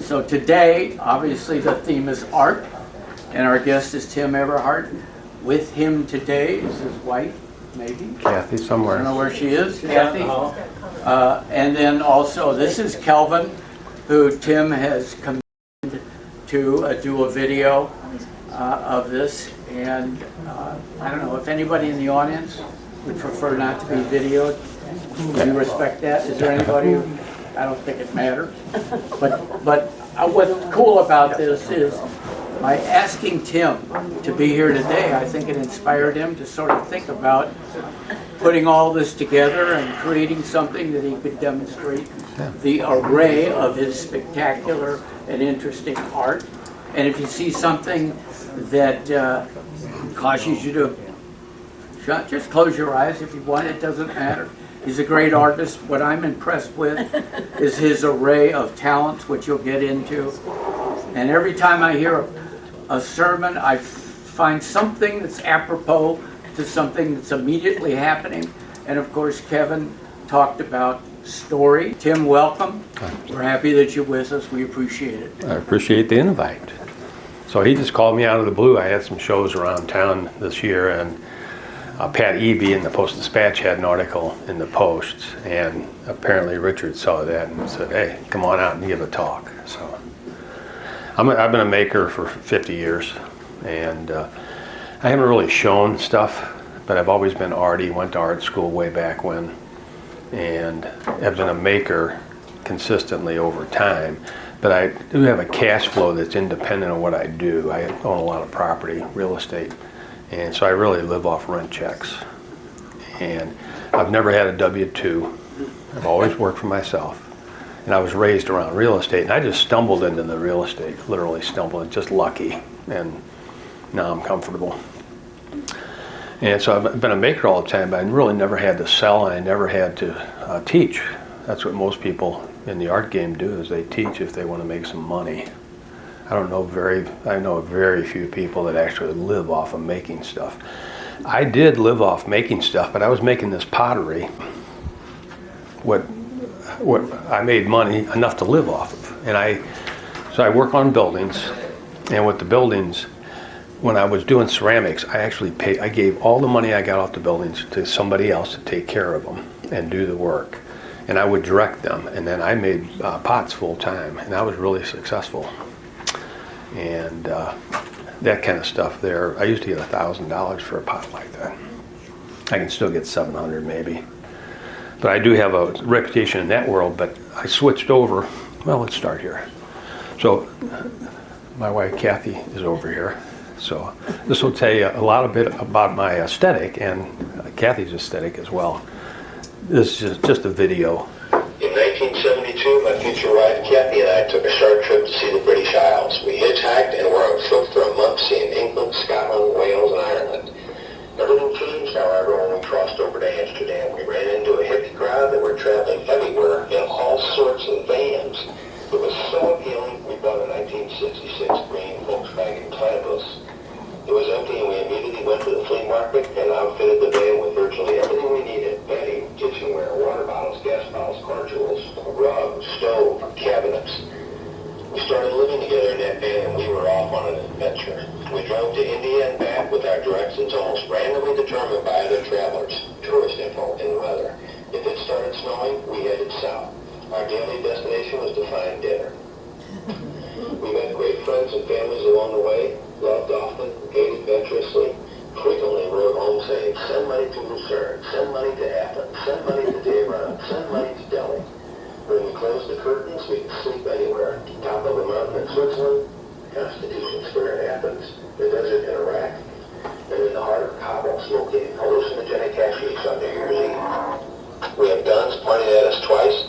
So today, obviously, the theme is art, and our guest is Tim Eberhardt. With him today is his wife, maybe? Kathy somewhere. I don't know where she is, Kathy. And then also, this is Kelvin, who Tim has commissioned to do a video of this. And I don't know if anybody in the audience would prefer not to be videoed. We respect that. Is there anybody who, I don't think it matters. But what's cool about this is by asking Tim to be here today, I think it inspired him to sort of think about putting all this together and creating something that he could demonstrate the array of his spectacular and interesting art. And if you see something that causes you to just close your eyes if you want, it doesn't matter. He's a great artist. What I'm impressed with is his array of talents, which you'll get into. And every time I hear a sermon, I find something that's apropos to something that's immediately happening. And of course, Kevin talked about story. Tim, welcome. We're happy that you're with us. We appreciate it. I appreciate the invite. So he just called me out of the blue. I had some shows around town this year, and Pat Eby in the Post-Dispatch had an article in the Post, and apparently Richard saw that and said, hey, come on out and give a talk. So I've been a maker for 50 years, and I haven't really shown stuff, but I've always been arty, went to art school way back when, and have been a maker consistently over time. But I do have a cash flow that's independent of what I do. I own a lot of property, real estate, and so I really live off rent checks. And I've never had a W-2. I've always worked for myself. And I was raised around real estate, and I just stumbled into the real estate, literally stumbled, just lucky, and now I'm comfortable. And so I've been a maker all the time, but I really never had to sell, and I never had to teach. That's what most people in the art game do, is they teach if they want to make some money. I know very few people that actually live off of making stuff. I did live off making stuff, but I was making this pottery. What I made money enough to live off of. So I work on buildings, and with the buildings, when I was doing ceramics, I gave all the money I got off the buildings to somebody else to take care of them and do the work. And I would direct them, and then I made pots full time, and I was really successful. And that kind of stuff there, I used to get $1,000 for a pot like that. I can still get $700 maybe. But I do have a reputation in that world, but I switched over. Well, let's start here. So my wife Kathy is over here. So this will tell you a bit about my aesthetic and Kathy's aesthetic as well. This is just a video. In 1972, my future wife Kathy and I took a short trip to see the British Isles. We hitchhiked and were on foot for a month seeing England, Scotland, Wales, and Ireland. Everything changed, however, when we crossed over to Amsterdam. We ran into a hippie crowd that were traveling everywhere in all sorts of vans. It was so appealing, we bought a 1966 green Volkswagen Kleinbus. It was empty, and we immediately went to the flea market and outfitted the van with virtually everything we needed: bedding, kitchenware, water bottles, gas bottles, car tools, a rug, stove, cabinets. We started living together in that van, and we were off on an adventure. We drove to India and back with our directions almost randomly determined by other travelers, tourist info, and the weather. If it started snowing, we headed south. Our daily destination was to find dinner. We met great friends and families along the way, loved often, ate adventurously, frequently wrote home saying, send money to Lucerne, send money to Athens, send money to Tehran, send money to Delhi. When we closed the curtains, we could sleep anywhere. Top of a mountain in Switzerland, Constitution Square in Athens, the desert in Iraq, and in the heart of Kabul, smoking hallucinogenic hashish on New Year's Eve. We have guns pointed at us twice.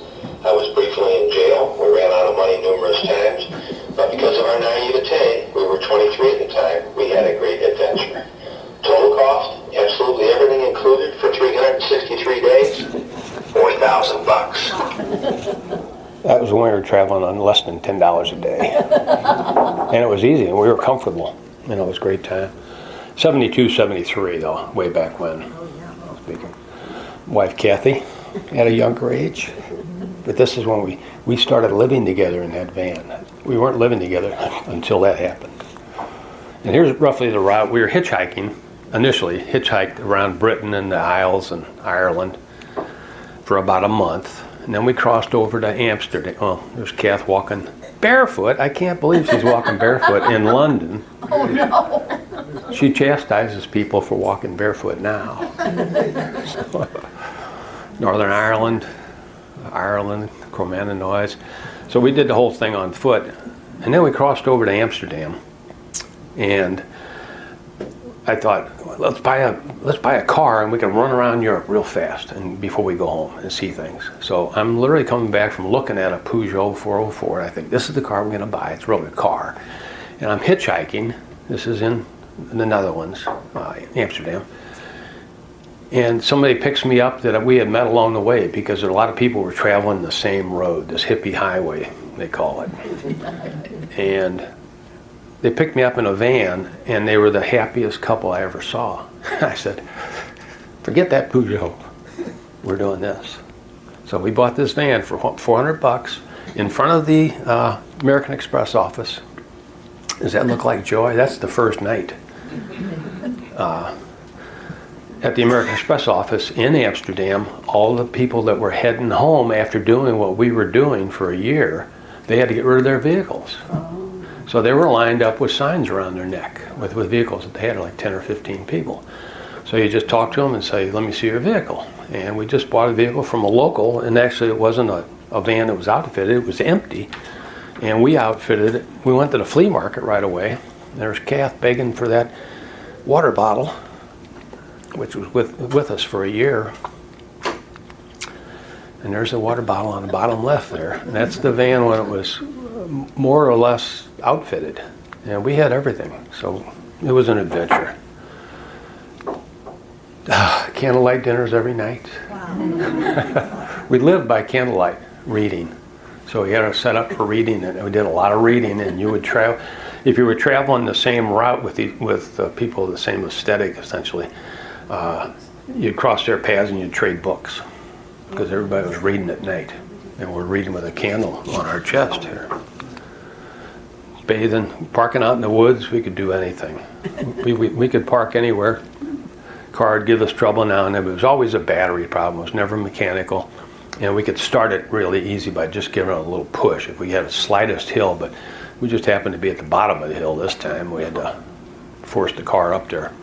I was briefly in jail. We ran out of money numerous times. But because of our naivete, we were 23 at the time, we had a great adventure. Total cost, absolutely everything included for 363 days, $4,000. That was when we were traveling on less than $10 a day. And it was easy, and we were comfortable. And it was a great time. 72, 73 though, way back when. Speaking. Wife Kathy, at a younger age. But this is when we started living together in that van. We weren't living together until that happened. And here's roughly the route. We were hitchhiking, initially hitchhiked around Britain and the Isles and Ireland for about a month. And then we crossed over to Amsterdam. Oh, there's Kath walking barefoot. I can't believe she's walking barefoot in London. Oh no. She chastises people for walking barefoot now. Northern Ireland, Cromananois. So we did the whole thing on foot. And then we crossed over to Amsterdam. And I thought, let's buy a car and we can run around Europe real fast and before we go home and see things. So I'm literally coming back from looking at a Peugeot 404 and I think this is the car we're going to buy. It's really a car. And I'm hitchhiking. This is in the Netherlands, Amsterdam. And somebody picks me up that we had met along the way because a lot of people were traveling the same road, this hippie highway, they call it. And they picked me up in a van, and they were the happiest couple I ever saw. I said, forget that Peugeot. We're doing this. So we bought this van for $400 in front of the American Express office. Does that look like joy? That's the first night. At the American Express office in Amsterdam, all the people that were heading home after doing what we were doing for a year, they had to get rid of their vehicles. So they were lined up with signs around their neck with vehicles that they had, like 10 or 15 people. So you just talk to them and say, let me see your vehicle. And we just bought a vehicle from a local, and actually it wasn't a van that was outfitted, it was empty. And we outfitted it. We went to the flea market right away. There's Kath begging for that water bottle, which was with us for a year. And there's a water bottle on the bottom left there. And that's the van when it was more or less outfitted. And we had everything. So it was an adventure. Candlelight dinners every night. Wow. We lived by candlelight reading. So we had a set up for reading, and we did a lot of reading. And you would travel, if you were traveling the same route with people of the same aesthetic, essentially, you'd cross their paths and you'd trade books because everybody was reading at night, and we're reading with a candle on our chest here. Bathing, parking out in the woods, we could do anything. We could park anywhere. Car would give us trouble now and then, but it was always a battery problem. It was never mechanical. And we could start it really easy by just giving it a little push. If we had the slightest hill, but we just happened to be at the bottom of the hill this time, we had to force the car up there.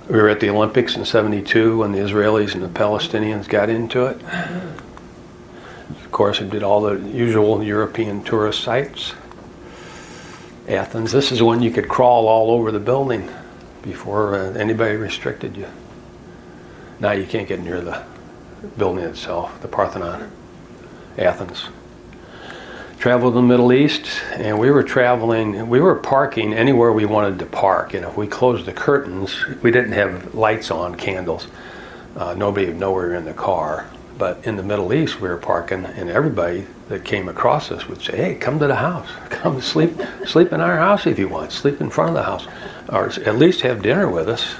We were at the Olympics in '72 when the Israelis and the Palestinians got into it. Of course, we did all the usual European tourist sites. Athens, this is when you could crawl all over the building before anybody restricted you. Now you can't get near the building itself, the Parthenon, Athens. Traveled to the Middle East, and we were parking anywhere we wanted to park, and if we closed the curtains, we didn't have lights on, candles. Nobody would know we were in the car. But in the Middle East, we were parking, and everybody that came across us would say, hey, come to the house. Come sleep in our house if you want. Sleep in front of the house. Or at least have dinner with us.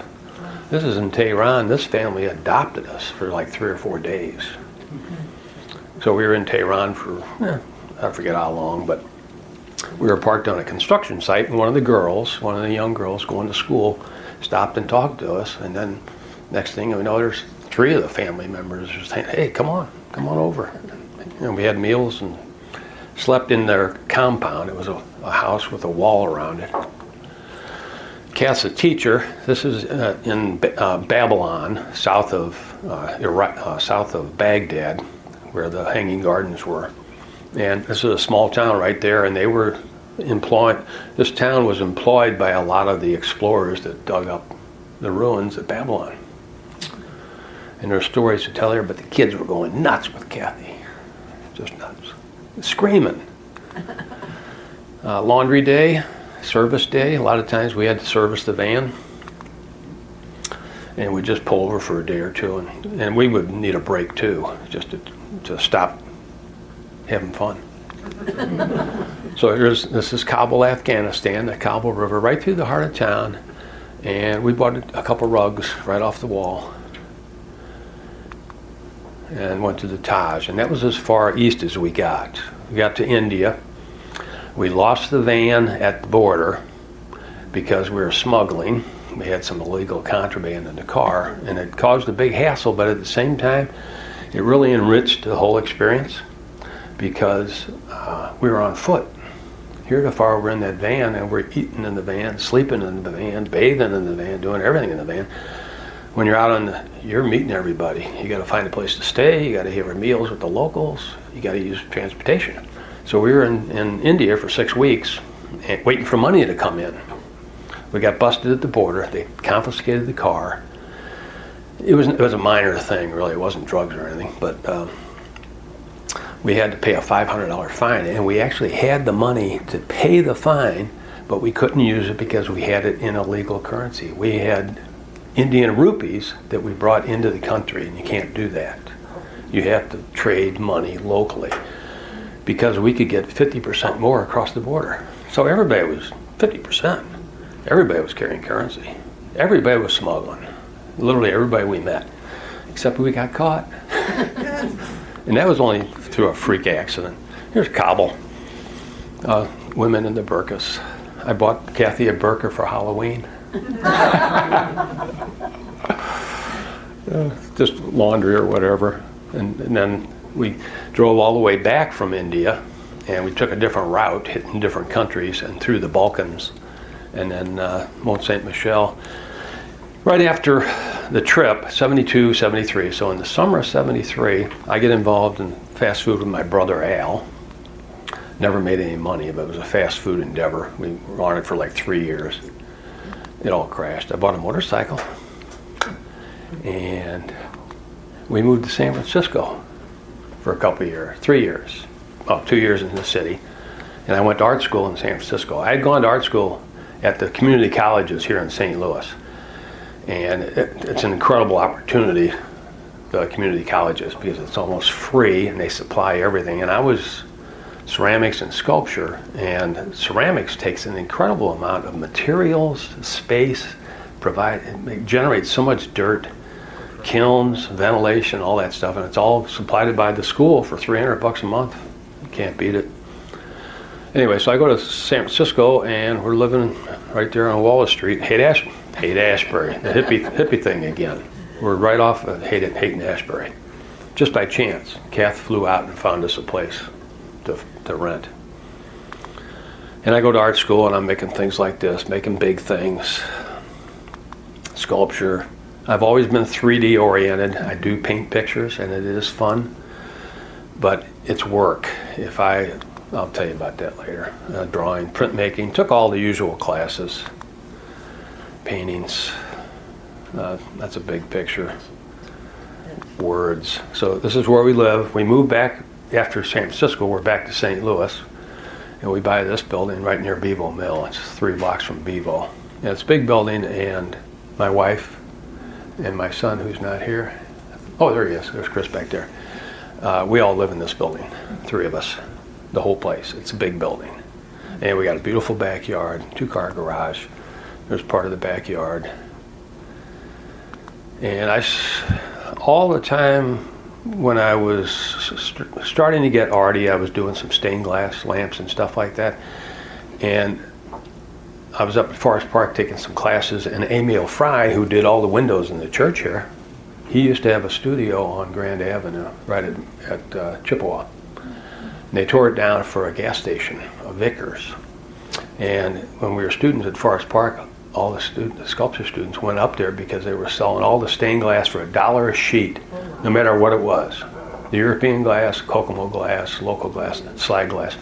This is in Tehran. This family adopted us for like 3 or 4 days. So we were in Tehran for, I forget how long, but we were parked on a construction site, and one of the young girls going to school, stopped and talked to us, and then next thing we know, there's 3 of the family members just saying, hey, come on over. And we had meals and slept in their compound. It was a house with a wall around it. Kath's a teacher. This is in Babylon, south of Baghdad, where the Hanging Gardens were. And this is a small town right there, and they were this town was employed by a lot of the explorers that dug up the ruins at Babylon. And there are stories to tell here, but the kids were going nuts with Kathy. Just nuts. Screaming. Laundry day, service day. A lot of times we had to service the van. And we'd just pull over for a day or two. And we would need a break too, just to stop having fun. So this is Kabul, Afghanistan, the Kabul River, right through the heart of town. And we bought a couple rugs right off the wall. and went to the Taj, and that was as far east as we got. We got to India. We lost the van at the border because we were smuggling. We had some illegal contraband in the car, and it caused a big hassle, but at the same time, it really enriched the whole experience because we were on foot. Heretofore, we're in that van, and we're eating in the van, sleeping in the van, bathing in the van, doing everything in the van. When you're out you're meeting everybody. You got to find a place to stay. You got to have meals with the locals. You got to use transportation. So we were in India for 6 weeks, waiting for money to come in. We got busted at the border. They confiscated the car. It was a minor thing, really. It wasn't drugs or anything, but we had to pay a $500 fine, and we actually had the money to pay the fine, but we couldn't use it because we had it in illegal currency. We had Indian rupees that we brought into the country, and you can't do that. You have to trade money locally because we could get 50% more across the border. So everybody was 50%. Everybody was carrying currency. Everybody was smuggling. Literally everybody we met, except we got caught. And that was only through a freak accident. Here's Kabul. Women in the burqas. I bought Kathy a burqa for Halloween. Just laundry or whatever. And then we drove all the way back from India, and we took a different route, hitting different countries and through the Balkans, and then Mont Saint Michel. Right after the trip, 72, 73, so in the summer of 73, I get involved in fast food with my brother Al. Never made any money, but it was a fast food endeavor. We were on it for like 3 years. It all crashed. I bought a motorcycle, and we moved to San Francisco for a couple of years, 3 years. Well, 2 years in the city. And I went to art school in San Francisco. I had gone to art school at the community colleges here in St. Louis. And it's an incredible opportunity, the community colleges, because it's almost free and they supply everything. And I was ceramics and sculpture, and ceramics takes an incredible amount of materials, space, it generates so much dirt, kilns, ventilation, all that stuff, and it's all supplied by the school for $300 a month. You can't beat it. Anyway, so I go to San Francisco, and we're living right there on Wallace Street, Haight-Ashbury, the hippie thing again. We're right off of Haight-Ashbury. Just by chance, Kath flew out and found us a place to rent. And I go to art school, and I'm making things like this, making big things, sculpture. I've always been 3D oriented. I do paint pictures, and it is fun, but it's work. I'll tell you about that later. Drawing, printmaking, took all the usual classes. Paintings, that's a big picture. Words. So this is where we live. We moved back after San Francisco. We're back to St. Louis, and we buy this building right near Bevo Mill. It's 3 blocks from Bevo. And it's a big building, and my wife and my son, who's not here. Oh, there he is. There's Chris back there. We all live in this building, 3 of us. The whole place. It's a big building. And we got a beautiful backyard, 2-car garage. There's part of the backyard. And all the time when I was starting to get arty, I was doing some stained glass lamps and stuff like that. And I was up at Forest Park taking some classes, and Emil Fry, who did all the windows in the church here, he used to have a studio on Grand Avenue, right at Chippewa. And they tore it down for a gas station, a Vickers. And when we were students at Forest Park, all the sculpture students went up there because they were selling all the stained glass for $1 a sheet, no matter what it was. The European glass, Kokomo glass, local glass, slag glass.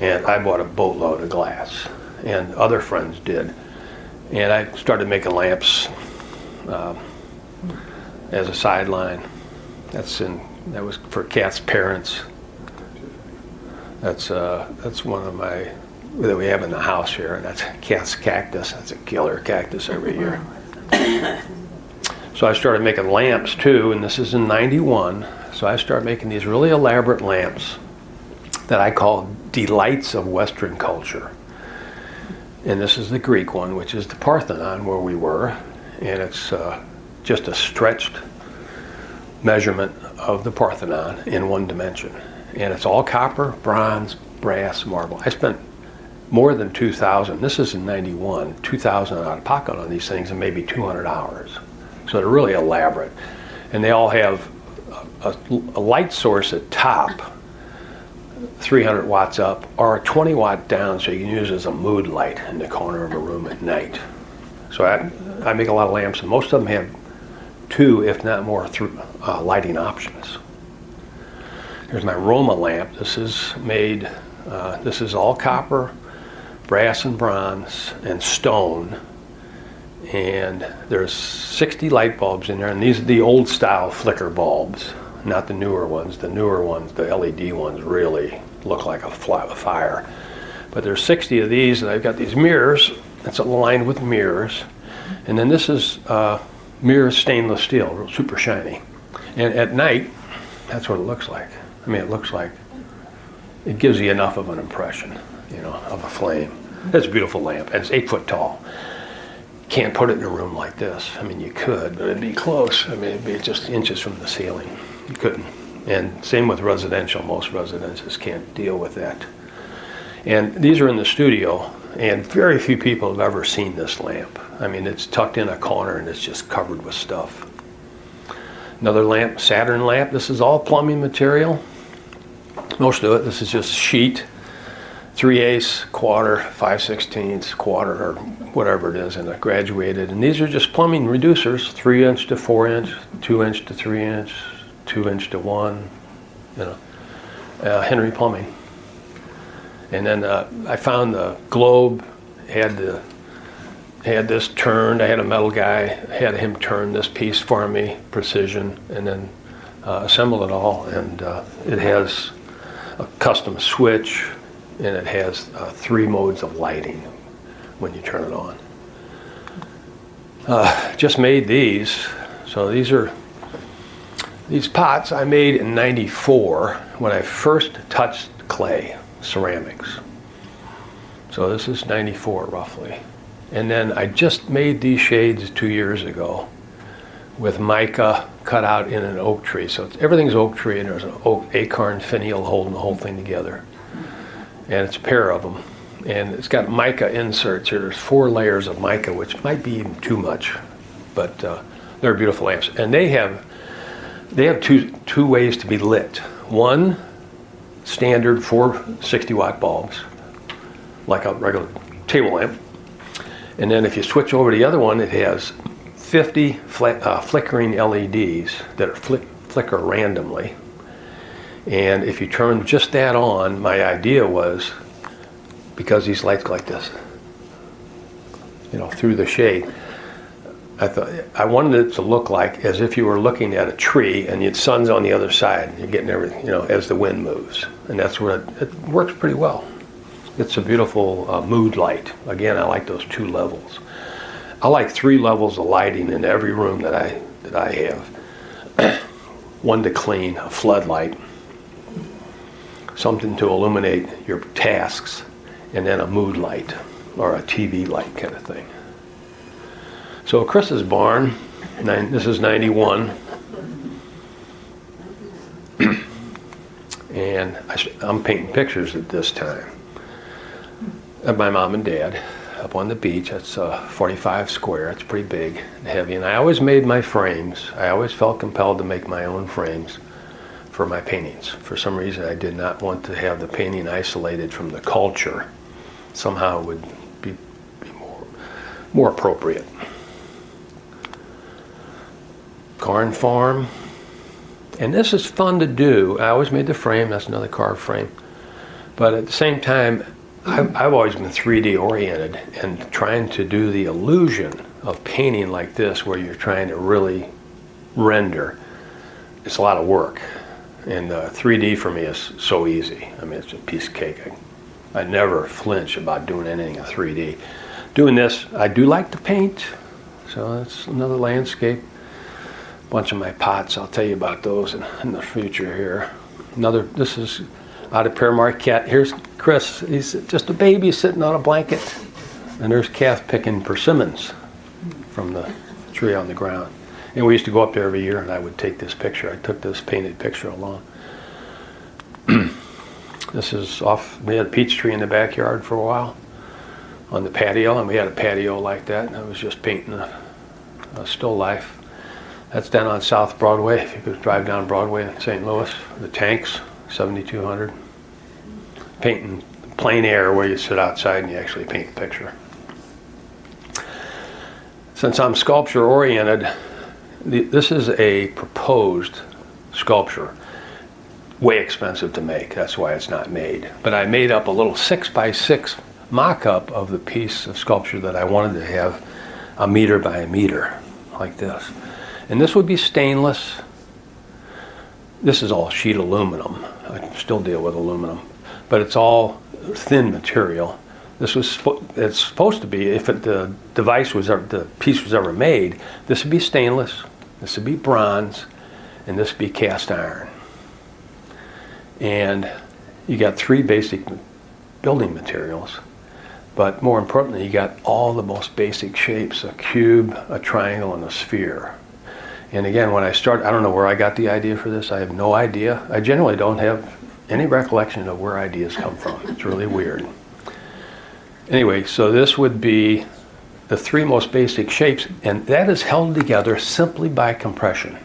And I bought a boatload of glass, and other friends did. And I started making lamps as a sideline. That was for Kat's parents. That's one of my that we have in the house here, and that's Kat's cactus. That's a killer cactus every year. So I started making lamps too, and this is in '91. So I started making these really elaborate lamps that I call delights of Western culture. And this is the Greek one, which is the Parthenon where we were, and it's just a stretched measurement of the Parthenon in one dimension. And it's all copper, bronze, brass, marble. I spent more than 2,000, this is in 91, 2,000 out of pocket on these things, and maybe 200 hours. So they're really elaborate. And they all have a light source at top, 300 watts up, or a 20 watt down, so you can use it as a mood light in the corner of a room at night. So I make a lot of lamps, and most of them have 2, if not more, lighting options. Here's my Roma lamp. This is made, this is all copper, brass and bronze, and stone. And there's 60 light bulbs in there, and these are the old style flicker bulbs, not the newer ones. The newer ones, the LED ones, really look like a fire. But there's 60 of these, and I've got these mirrors. It's aligned with mirrors. And then this is mirror stainless steel, super shiny. And at night, that's what it looks like. I mean, it looks like, it gives you enough of an impression, you know, of a flame. It's a beautiful lamp, and it's 8 foot tall. Can't put it in a room like this. I mean, you could, but it'd be close. I mean, it'd be just inches from the ceiling. You couldn't. And same with residential. Most residences can't deal with that. And these are in the studio, and very few people have ever seen this lamp. I mean, it's tucked in a corner, and it's just covered with stuff. Another lamp, Saturn lamp. This is all plumbing material. Most of it, this is just sheet, 3/8, quarter, 5/16, quarter, or whatever it is, and it graduated. And these are just plumbing reducers, 3 inch to 4 inch, 2 inch to 3 inch, 2 inch to 1, you know, Henry Plumbing. And then I found the globe, had this turned. I had a metal guy, had him turn this piece for me, precision, and then assemble it all. And it has a custom switch, and it has 3 modes of lighting when you turn it on. Just made these. So these pots I made in '94 when I first touched clay, ceramics. So this is '94 roughly. And then I just made these shades 2 years ago with mica cut out in an oak tree. So everything's oak tree, and there's an oak acorn finial holding the whole thing together. And it's a pair of them. And it's got mica inserts here. There's 4 layers of mica, which might be even too much, but they're beautiful lamps. And they have two ways to be lit. One, standard 4 60 watt bulbs, like a regular table lamp. And then if you switch over to the other one, it has 50 flickering LEDs that flicker randomly. And if you turn just that on, my idea was, because these lights go like this, you know, through the shade, I thought I wanted it to look like as if you were looking at a tree and the sun's on the other side, and you're getting everything, you know, as the wind moves. And that's what it works pretty well. It's a beautiful mood light. Again, I like those 2 levels. I like 3 levels of lighting in every room that I have. One to clean, a floodlight, something to illuminate your tasks, and then a mood light or a TV light kind of thing. So Chris's barn, this is '91, and I'm painting pictures at this time of my mom and dad up on the beach. It's 45 square. It's pretty big and heavy, and I always made my frames. I always felt compelled to make my own frames for my paintings. For some reason, I did not want to have the painting isolated from the culture. Somehow it would be more appropriate. Corn farm. And this is fun to do. I always made the frame. That's another carved frame. But at the same time, I've always been 3D oriented, and trying to do the illusion of painting like this, where you're trying to really render, it's a lot of work. And 3D for me is so easy. I mean, it's a piece of cake. I never flinch about doing anything in 3D. Doing this, I do like to paint. So that's another landscape. Bunch of my pots, I'll tell you about those in the future here. This is out of Père Marquette. Here's Chris, he's just a baby sitting on a blanket. And there's Kath picking persimmons from the tree on the ground. And we used to go up there every year, and I would take this picture. I took this painted picture along. This is off, we had a peach tree in the backyard for a while on the patio, and we had a patio like that, and I was just painting a still life. That's down on South Broadway. If you could drive down Broadway in St. Louis, the tanks, 7200. Painting plein air where you sit outside and you actually paint the picture. Since I'm sculpture oriented, this is a proposed sculpture. Way expensive to make, that's why it's not made. But I made up a little 6x6 mock-up of the piece of sculpture that I wanted to have 1 meter by 1 meter, like this. And this would be stainless. This is all sheet aluminum. I still deal with aluminum, but it's all thin material. This was it's supposed to be, if the piece was ever made, this would be stainless, this would be bronze, and this would be cast iron. And you got 3 basic building materials, but more importantly, you got all the most basic shapes: a cube, a triangle, and a sphere. And again, when I started, I don't know where I got the idea for this. I have no idea. I generally don't have any recollection of where ideas come from. It's really weird. Anyway, so this would be the 3 most basic shapes, and that is held together simply by compression.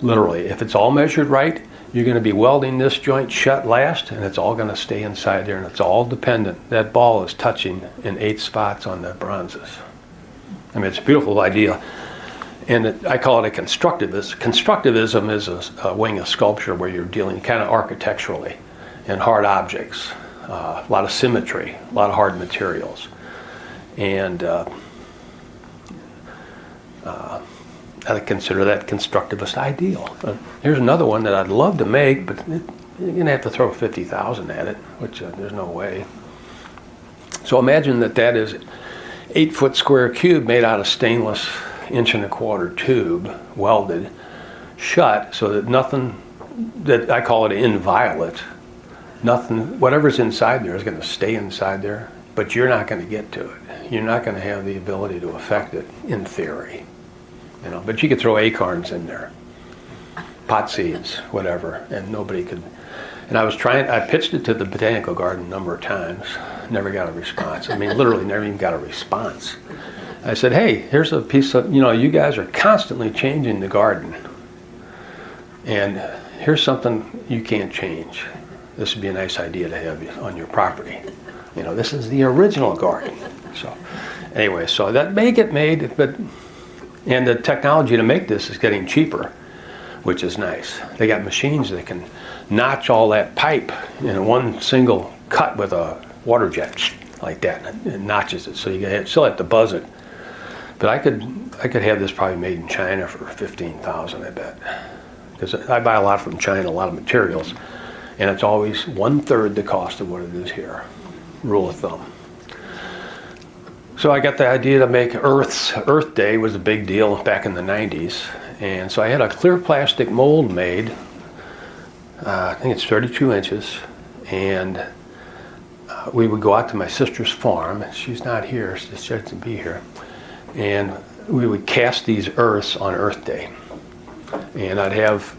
Literally, if it's all measured right, you're going to be welding this joint shut last, and it's all going to stay inside there, and it's all dependent. That ball is touching in 8 spots on the bronzes. I mean, it's a beautiful idea. And I call it a constructivist. Constructivism is a wing of sculpture where you're dealing kind of architecturally and hard objects, a lot of symmetry, a lot of hard materials. And I consider that constructivist ideal. Here's another one that I'd love to make, but you're going to have to throw $50,000 at it, which there's no way. So imagine that is 8-foot square cube made out of stainless 1.25-inch tube, welded shut, so that nothing, that I call it inviolate, nothing, whatever's inside there is going to stay inside there, but you're not going to get to it. You're not going to have the ability to affect it, in theory. You know, but you could throw acorns in there, pot seeds, whatever, and nobody could. And I pitched it to the botanical garden a number of times, never got a response. I mean, literally never even got a response. I said, hey, here's a piece of, you guys are constantly changing the garden, and here's something you can't change. This would be a nice idea to have on your property. This is the original garden. So anyway, so that may get made, and the technology to make this is getting cheaper, which is nice. They got machines that can notch all that pipe in one single cut with a water jet, like that, and it notches it, so you still have to buzz it. But I could have this probably made in China for $15,000, I bet, because I buy a lot from China, a lot of materials, and it's always 1/3 the cost of what it is here. Rule of thumb. So I got the idea to make Earth Day was a big deal back in the 90s. And so I had a clear plastic mold made, I think it's 32 inches. And we would go out to my sister's farm. She's not here, she doesn't be here. And we would cast these earths on Earth Day. And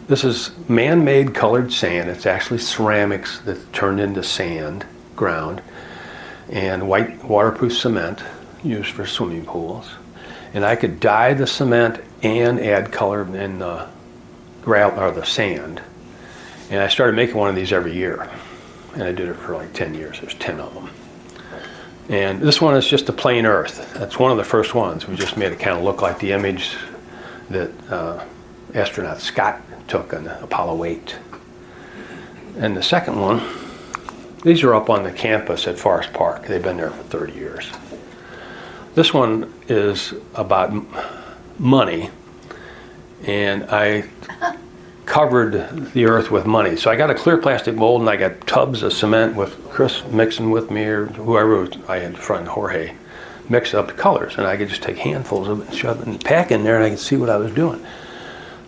this is man-made colored sand. It's actually ceramics that's turned into sand, ground, and white waterproof cement used for swimming pools. And I could dye the cement and add color in the gravel or the sand. And I started making one of these every year. And I did it for like 10 years. There's 10 of them. And this one is just a plain earth. That's one of the first ones. We just made it kind of look like the image that astronaut Scott took on Apollo 8. And the second one, these are up on the campus at Forest Park. They've been there for 30 years. This one is about money, and I covered the earth with money. So I got a clear plastic mold, and I got tubs of cement with Chris mixing with me, or whoever I had, friend Jorge, mix up the colors, and I could just take handfuls of it and shove it and pack in there, and I could see what I was doing.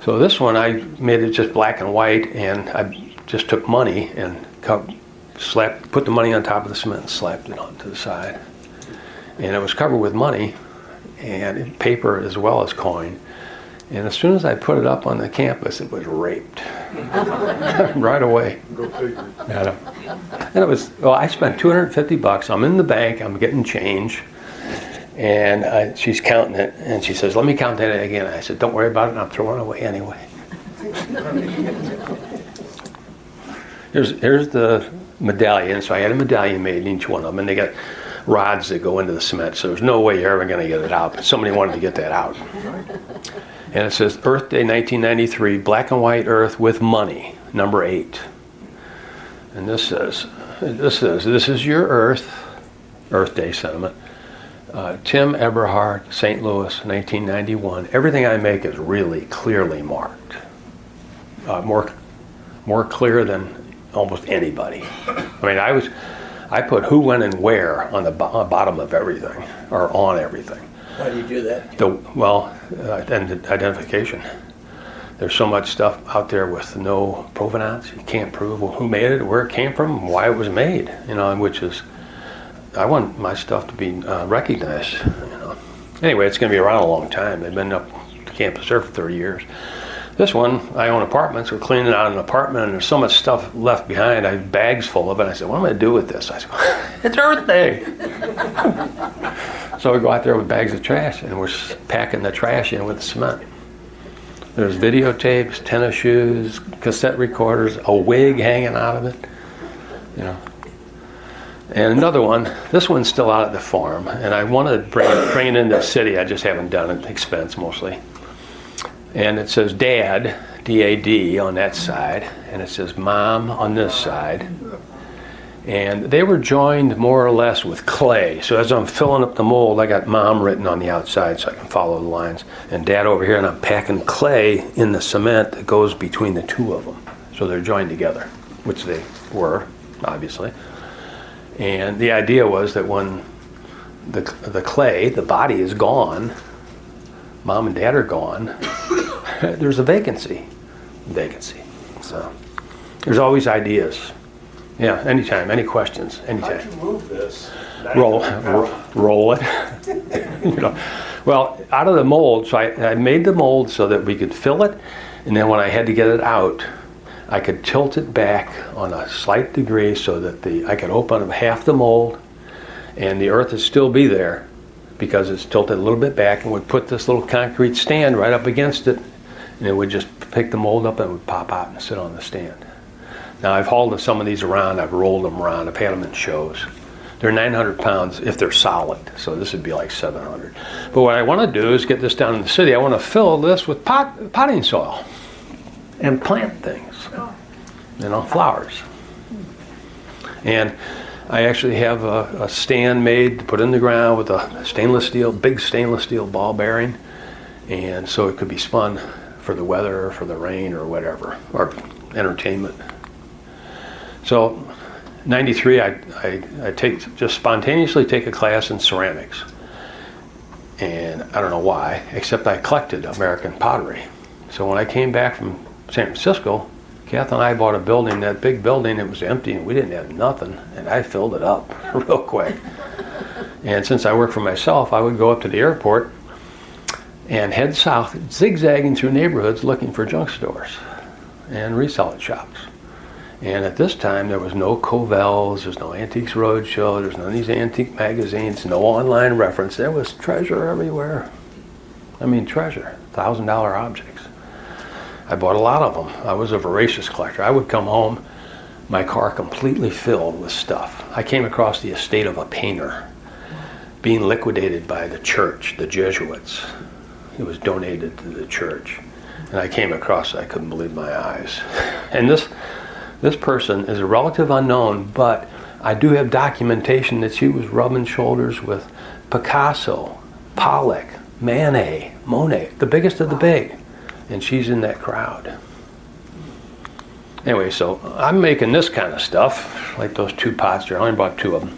So this one, I made it just black and white, and I just took money and put the money on top of the cement and slapped it onto the side. And it was covered with money and paper as well as coin. And as soon as I put it up on the campus, it was raped right away. Go figure. Yeah. And it was, well, I spent $250. I'm in the bank, I'm getting change. And she's counting it, and she says, let me count that again. I said, don't worry about it, I'm throwing it away anyway. Here's the medallion. So I had a medallion made in each one of them, and they got rods that go into the cement, so there's no way you're ever going to get it out, but somebody wanted to get that out. And it says Earth Day 1993, black and white Earth with money, number 8. And this says, this is your Earth Day sentiment. Tim Eberhardt, St. Louis, 1991. Everything I make is really clearly marked. More clear than almost anybody. I mean, I put who, when, and where on the bottom of everything, or on everything. Why do you do that? And identification. There's so much stuff out there with no provenance. You can't prove who made it, where it came from, why it was made. You know, which is, I want my stuff to be recognized. You know. Anyway, it's going to be around a long time. They've been up the campus there for 30 years. This one, I own apartments. We're cleaning out an apartment, and there's so much stuff left behind. I have bags full of it. I said, what am I going to do with this? I said, it's Earth Day. So we go out there with bags of trash, and we're packing the trash in with the cement. There's videotapes, tennis shoes, cassette recorders, a wig hanging out of it. You know. And another one, this one's still out at the farm, and I want to bring it into the city. I just haven't done it, expense mostly. And it says Dad, D-A-D, on that side, and it says Mom on this side. And they were joined more or less with clay. So as I'm filling up the mold, I got Mom written on the outside so I can follow the lines. And Dad over here, and I'm packing clay in the cement that goes between the two of them. So they're joined together, which they were, obviously. And the idea was that when the clay, the body is gone, Mom and Dad are gone, there's a vacancy. So there's always ideas. Yeah, anytime, any questions, anytime. How'd you move this? Roll it. You know, well, out of the mold, so I made the mold so that we could fill it, and then when I had to get it out, I could tilt it back on a slight degree so that I could open up half the mold, and the earth would still be there because it's tilted a little bit back, and would put this little concrete stand right up against it, and it would just pick the mold up and it would pop out and sit on the stand. Now I've hauled some of these around, I've rolled them around, I've had them in shows. They're 900 pounds if they're solid, so this would be like 700. But what I want to do is get this down in the city. I want to fill this with potting soil and plant things, you know, flowers. And I actually have a stand made to put in the ground with a big stainless steel ball bearing, and so it could be spun for the weather or for the rain or whatever, or entertainment. So 93, I just spontaneously take a class in ceramics, and I don't know why, except I collected American pottery. So when I came back from San Francisco, Kath and I bought a building, that big building, it was empty and we didn't have nothing, and I filled it up real quick. And since I work for myself, I would go up to the airport and head south, zigzagging through neighborhoods looking for junk stores and reselling shops. And at this time, there was no Covell's, there's no Antiques Roadshow, there's none of these antique magazines, no online reference. There was treasure everywhere. I mean, treasure, $1,000 objects. I bought a lot of them. I was a voracious collector. I would come home, my car completely filled with stuff. I came across the estate of a painter being liquidated by the church, the Jesuits. It was donated to the church. And I came across it, I couldn't believe my eyes. And this person is a relative unknown, but I do have documentation that she was rubbing shoulders with Picasso, Pollock, Manet, Monet, the biggest of the big. And she's in that crowd. Anyway, so I'm making this kind of stuff, like those two pots there. I only bought 2 of them.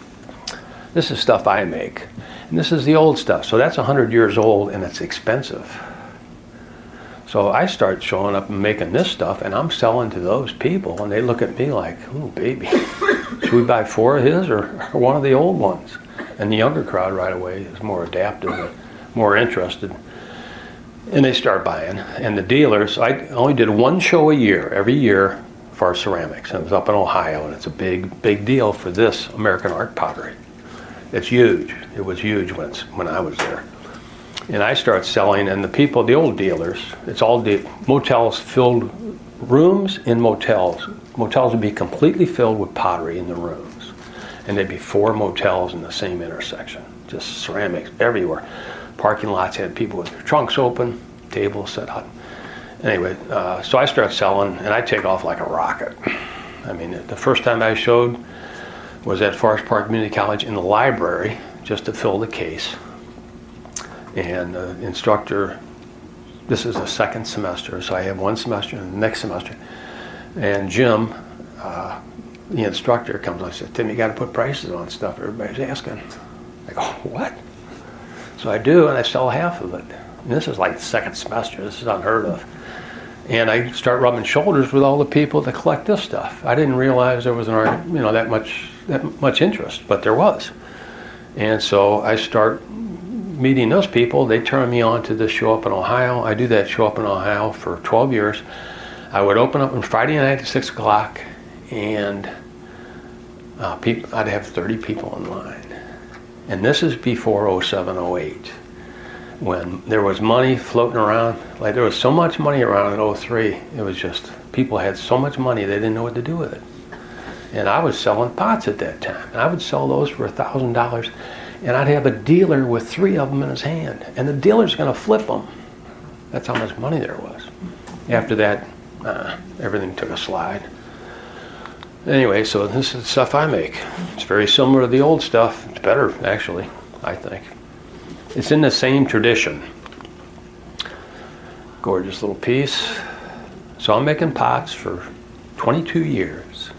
This is stuff I make. And this is the old stuff. So that's 100 years old, and it's expensive. So I start showing up and making this stuff, and I'm selling to those people, and they look at me like, oh, baby, should we buy 4 of his or one of the old ones? And the younger crowd right away is more adaptive and more interested. And they start buying. And the dealers, I only did one show a year, every year for ceramics. And it was up in Ohio, and it's a big deal for this American art pottery. It's huge. It was huge when I was there. And I start selling, and the people, the old dealers, it's all motels filled, rooms in motels. Motels would be completely filled with pottery in the rooms. And there'd be 4 motels in the same intersection. Just ceramics everywhere. Parking lots had people with their trunks open, tables set up. Anyway, so I start selling, and I take off like a rocket. I mean, the first time I showed was at Forest Park Community College in the library, just to fill the case. And the instructor, this is the second semester, so I have one semester and the next semester. And Jim, the instructor, comes and says, Tim, you got to put prices on stuff everybody's asking. I go, what? So I do, and I sell half of it. And this is like the second semester. This is unheard of. And I start rubbing shoulders with all the people that collect this stuff. I didn't realize there was that much interest, but there was. And so I start meeting those people. They turn me on to this show up in Ohio. I do that show up in Ohio for 12 years. I would open up on Friday night at 6 o'clock, and I'd have 30 people in line. And this is before 07, 08, when there was money floating around. Like, there was so much money around in 03, it was just, people had so much money they didn't know what to do with it. And I was selling pots at that time. And I would sell those for $1,000, and I'd have a dealer with 3 of them in his hand, and the dealer's gonna flip them. That's how much money there was. After that, everything took a slide. Anyway, so this is the stuff I make. It's very similar to the old stuff. It's better, actually, I think. It's in the same tradition. Gorgeous little piece. So I'm making pots for 22 years.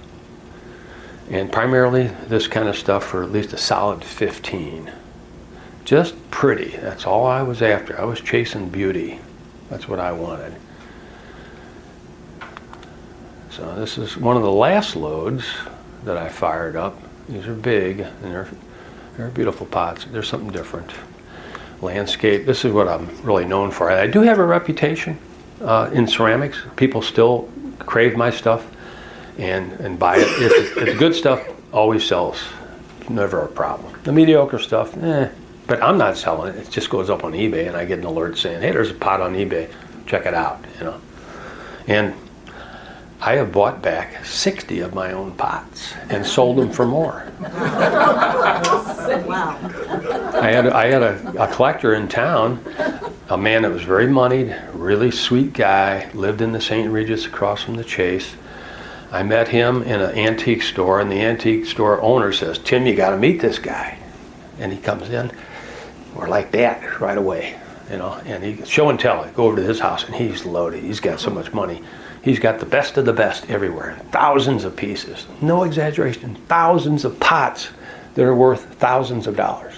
And primarily this kind of stuff for at least a solid 15. Just pretty. That's all I was after. I was chasing beauty. That's what I wanted. So this is one of the last loads that I fired up. These are big, and they're beautiful pots. There's something different. Landscape, this is what I'm really known for. I do have a reputation in ceramics. People still crave my stuff and buy it. It's good stuff, always sells. Never a problem. The mediocre stuff, but I'm not selling it. It just goes up on eBay, and I get an alert saying, hey, there's a pot on eBay. Check it out, And I have bought back 60 of my own pots and sold them for more. Wow. I had a collector in town, a man that was very moneyed, really sweet guy, lived in the St. Regis across from the Chase. I met him in an antique store, and the antique store owner says, Tim, you got to meet this guy. And he comes in, we're like that right away, and he show and tell. I go over to his house, and he's loaded. He's got so much money. He's got the best of the best everywhere, thousands of pieces. No exaggeration, thousands of pots that are worth thousands of dollars.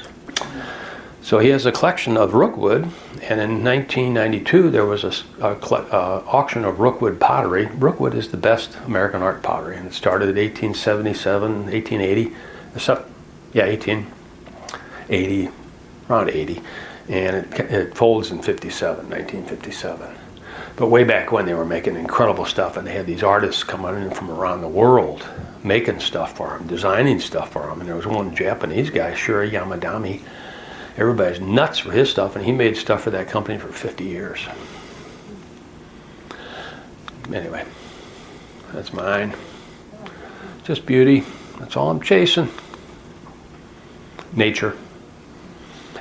So he has a collection of rookwood, and in 1992 there was a auction of rookwood pottery. Rookwood is the best American art pottery, and it started at 1877, 1880, 1880, around 80, and it folds in 1957. But way back when, they were making incredible stuff, and they had these artists coming in from around the world making stuff for them, designing stuff for them. And there was one Japanese guy, Shuri Yamadami. Everybody's nuts for his stuff, and he made stuff for that company for 50 years. Anyway, that's mine. Just beauty. That's all I'm chasing. Nature.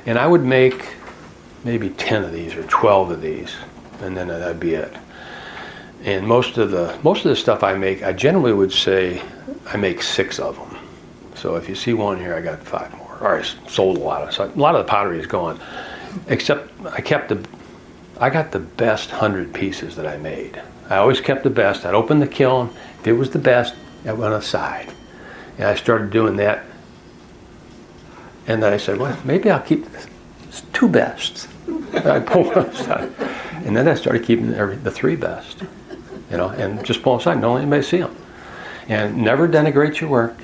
And I would make maybe 10 of these or 12 of these, and then that'd be it. And most of the stuff I make, I generally would say I make 6 of them. So if you see one here, I got 5 more. Or I sold a lot of. So a lot of the pottery is gone, except I got the best 100 pieces that I made. I always kept the best. I'd open the kiln. If it was the best, it went aside. And I started doing that. And then I said, well, maybe I'll keep the 2 best. And I pull one aside. And then I started keeping the 3 best, and just pull them aside. Don't let anybody see them. And never denigrate your work.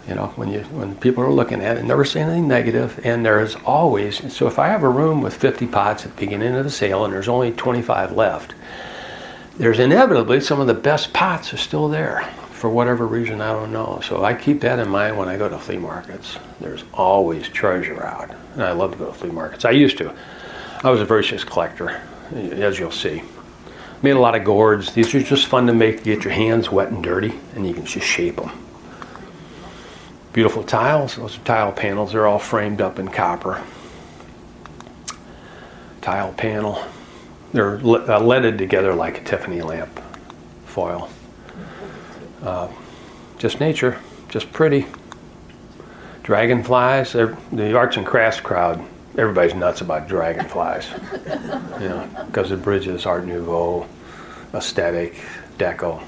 You know, when people are looking at it, never say anything negative. And there's always, so if I have a room with 50 pots at the beginning of the sale and there's only 25 left, there's inevitably some of the best pots are still there for whatever reason, I don't know. So I keep that in mind when I go to flea markets. There's always treasure out. And I love to go to flea markets. I used to. I was a voracious collector, as you'll see. Made a lot of gourds. These are just fun to make, get your hands wet and dirty, and you can just shape them. Beautiful tiles. Those are tile panels. They're all framed up in copper. Tile panel. They're leaded together like a Tiffany lamp foil. Just nature, just pretty. Dragonflies. The arts and crafts crowd, everybody's nuts about dragonflies. You know, because it bridges Art Nouveau, aesthetic, deco.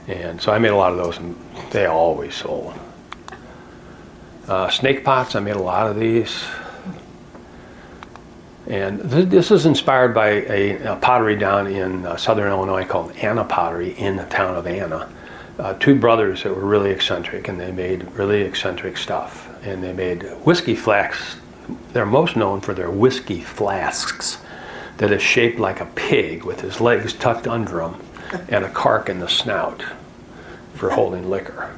And so I made a lot of those, and they always sold. Snake pots, I made a lot of these. And this is inspired by a pottery down in southern Illinois called Anna Pottery in the town of Anna. Two brothers that were really eccentric, and they made really eccentric stuff. And they made whiskey flasks. They're most known for their whiskey flasks that is shaped like a pig with his legs tucked under him and a cork in the snout for holding liquor.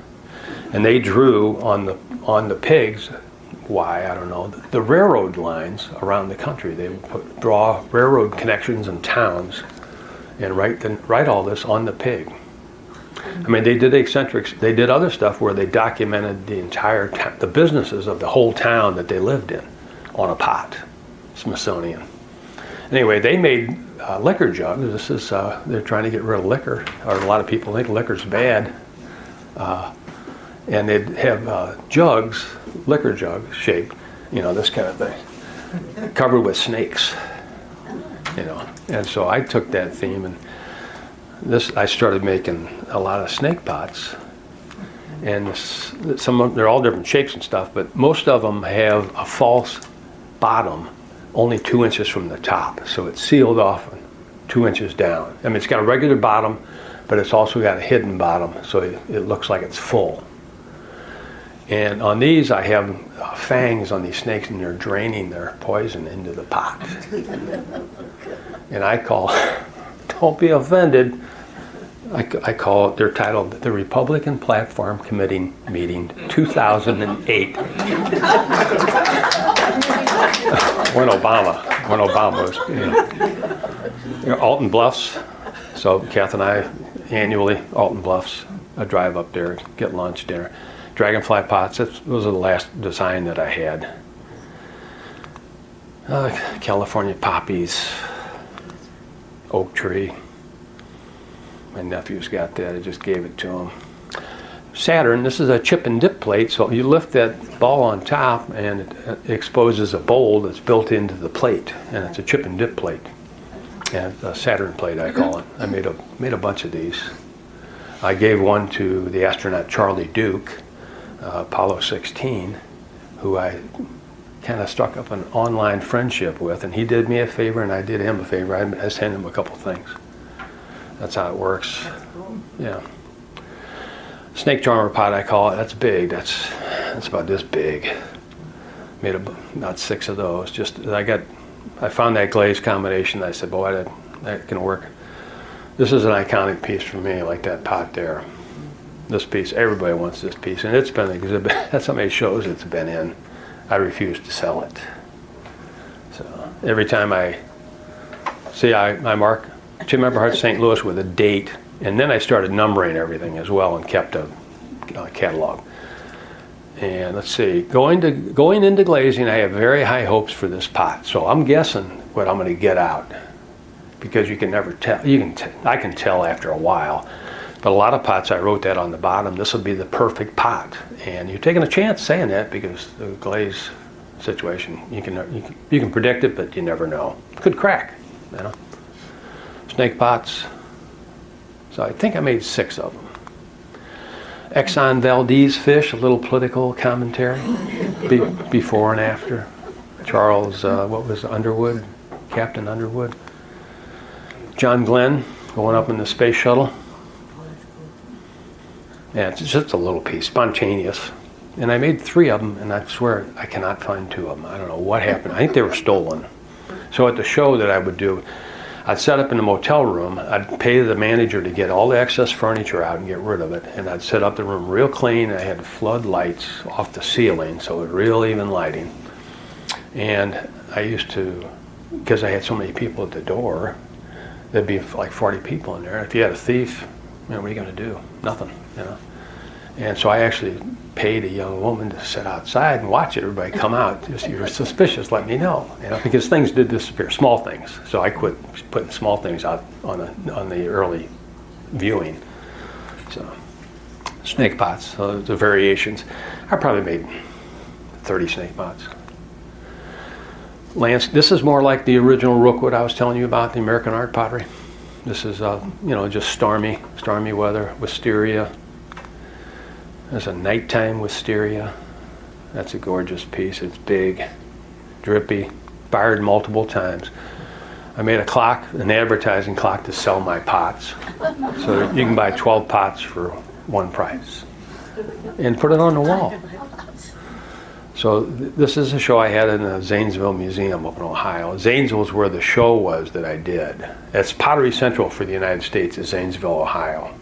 And they drew on the pigs, why, I don't know, the railroad lines around the country. They would draw railroad connections in towns and write all this on the pig. I mean, they did eccentrics. They did other stuff where they documented the entire the businesses of the whole town that they lived in on a pot. Smithsonian. Anyway, they made liquor jugs. This is they're trying to get rid of liquor, or a lot of people think liquor's bad. And they'd have jugs, liquor jugs shaped, you know, this kind of thing, covered with snakes, you know. And so I took that theme, and I started making a lot of snake pots. And they're all different shapes and stuff, but most of them have a false bottom, only 2 inches from the top. So it's sealed off 2 inches down. I mean, it's got a regular bottom, but it's also got a hidden bottom, so it looks like it's full. And on these, I have fangs on these snakes, and they're draining their poison into the pot. And I call, don't be offended, I call it, they're titled the Republican Platform Committee Meeting 2008. when Obama was, you know, Alton Bluffs. So Kath and I annually, Alton Bluffs, I drive up there, get lunch, dinner. Dragonfly pots, those are the last design that I had. California poppies, oak tree. My nephew's got that, I just gave it to him. Saturn, this is a chip and dip plate, so you lift that ball on top and it exposes a bowl that's built into the plate, and it's a chip and dip plate. And a Saturn plate, I call it. I made a bunch of these. I gave one to the astronaut Charlie Duke, Apollo 16, who I kind of struck up an online friendship with, and he did me a favor and I did him a favor. I sent him a couple things. That's how it works. That's cool. Yeah. Snake charmer pot, I call it. That's big. That's about this big. Made about 6 of those. I found that glaze combination. I said, boy, that can work. This is an iconic piece for me, like that pot there. This piece, everybody wants this piece, and it's been an exhibit. That's how many shows it's been in. I refuse to sell it. So every time I mark Tim Eberhardt St. Louis with a date, and then I started numbering everything as well and kept a catalog. And let's see, going into glazing, I have very high hopes for this pot. So I'm guessing what I'm going to get out, because you can never tell. I can tell after a while. But a lot of pots, I wrote that on the bottom. This will be the perfect pot, and you're taking a chance saying that because the glaze situation, you can predict it, but you never know. It could crack, you know. Snake pots. So I think I made 6 of them. Exxon Valdez fish, a little political commentary, before and after. Charles, Underwood, Captain Underwood. John Glenn going up in the space shuttle. Yeah, it's just a little piece, spontaneous. And I made 3 of them, and I swear I cannot find 2 of them. I don't know what happened. I think they were stolen. So at the show that I would do, I'd set up in the motel room. I'd pay the manager to get all the excess furniture out and get rid of it. And I'd set up the room real clean. I had flood lights off the ceiling, so it was real even lighting. And I used to, because I had so many people at the door, there'd be like 40 people in there. If you had a thief, you know, what are you going to do? Nothing, you know. And so I actually paid a young woman to sit outside and watch everybody come out. Just, you're suspicious, let me know, you know, because things did disappear, small things. So I quit putting small things out on the early viewing. So snake pots, so the variations. I probably made 30 snake pots. This is more like the original Rookwood I was telling you about, the American art pottery. This is, you know, just stormy weather, wisteria. There's a nighttime wisteria. That's a gorgeous piece. It's big, drippy, fired multiple times. I made a clock, an advertising clock, to sell my pots. So you can buy 12 pots for one price and put it on the wall. So this is a show I had in the Zanesville Museum up in Ohio. Zanesville is where the show was that I did. That's Pottery Central for the United States is Zanesville, Ohio.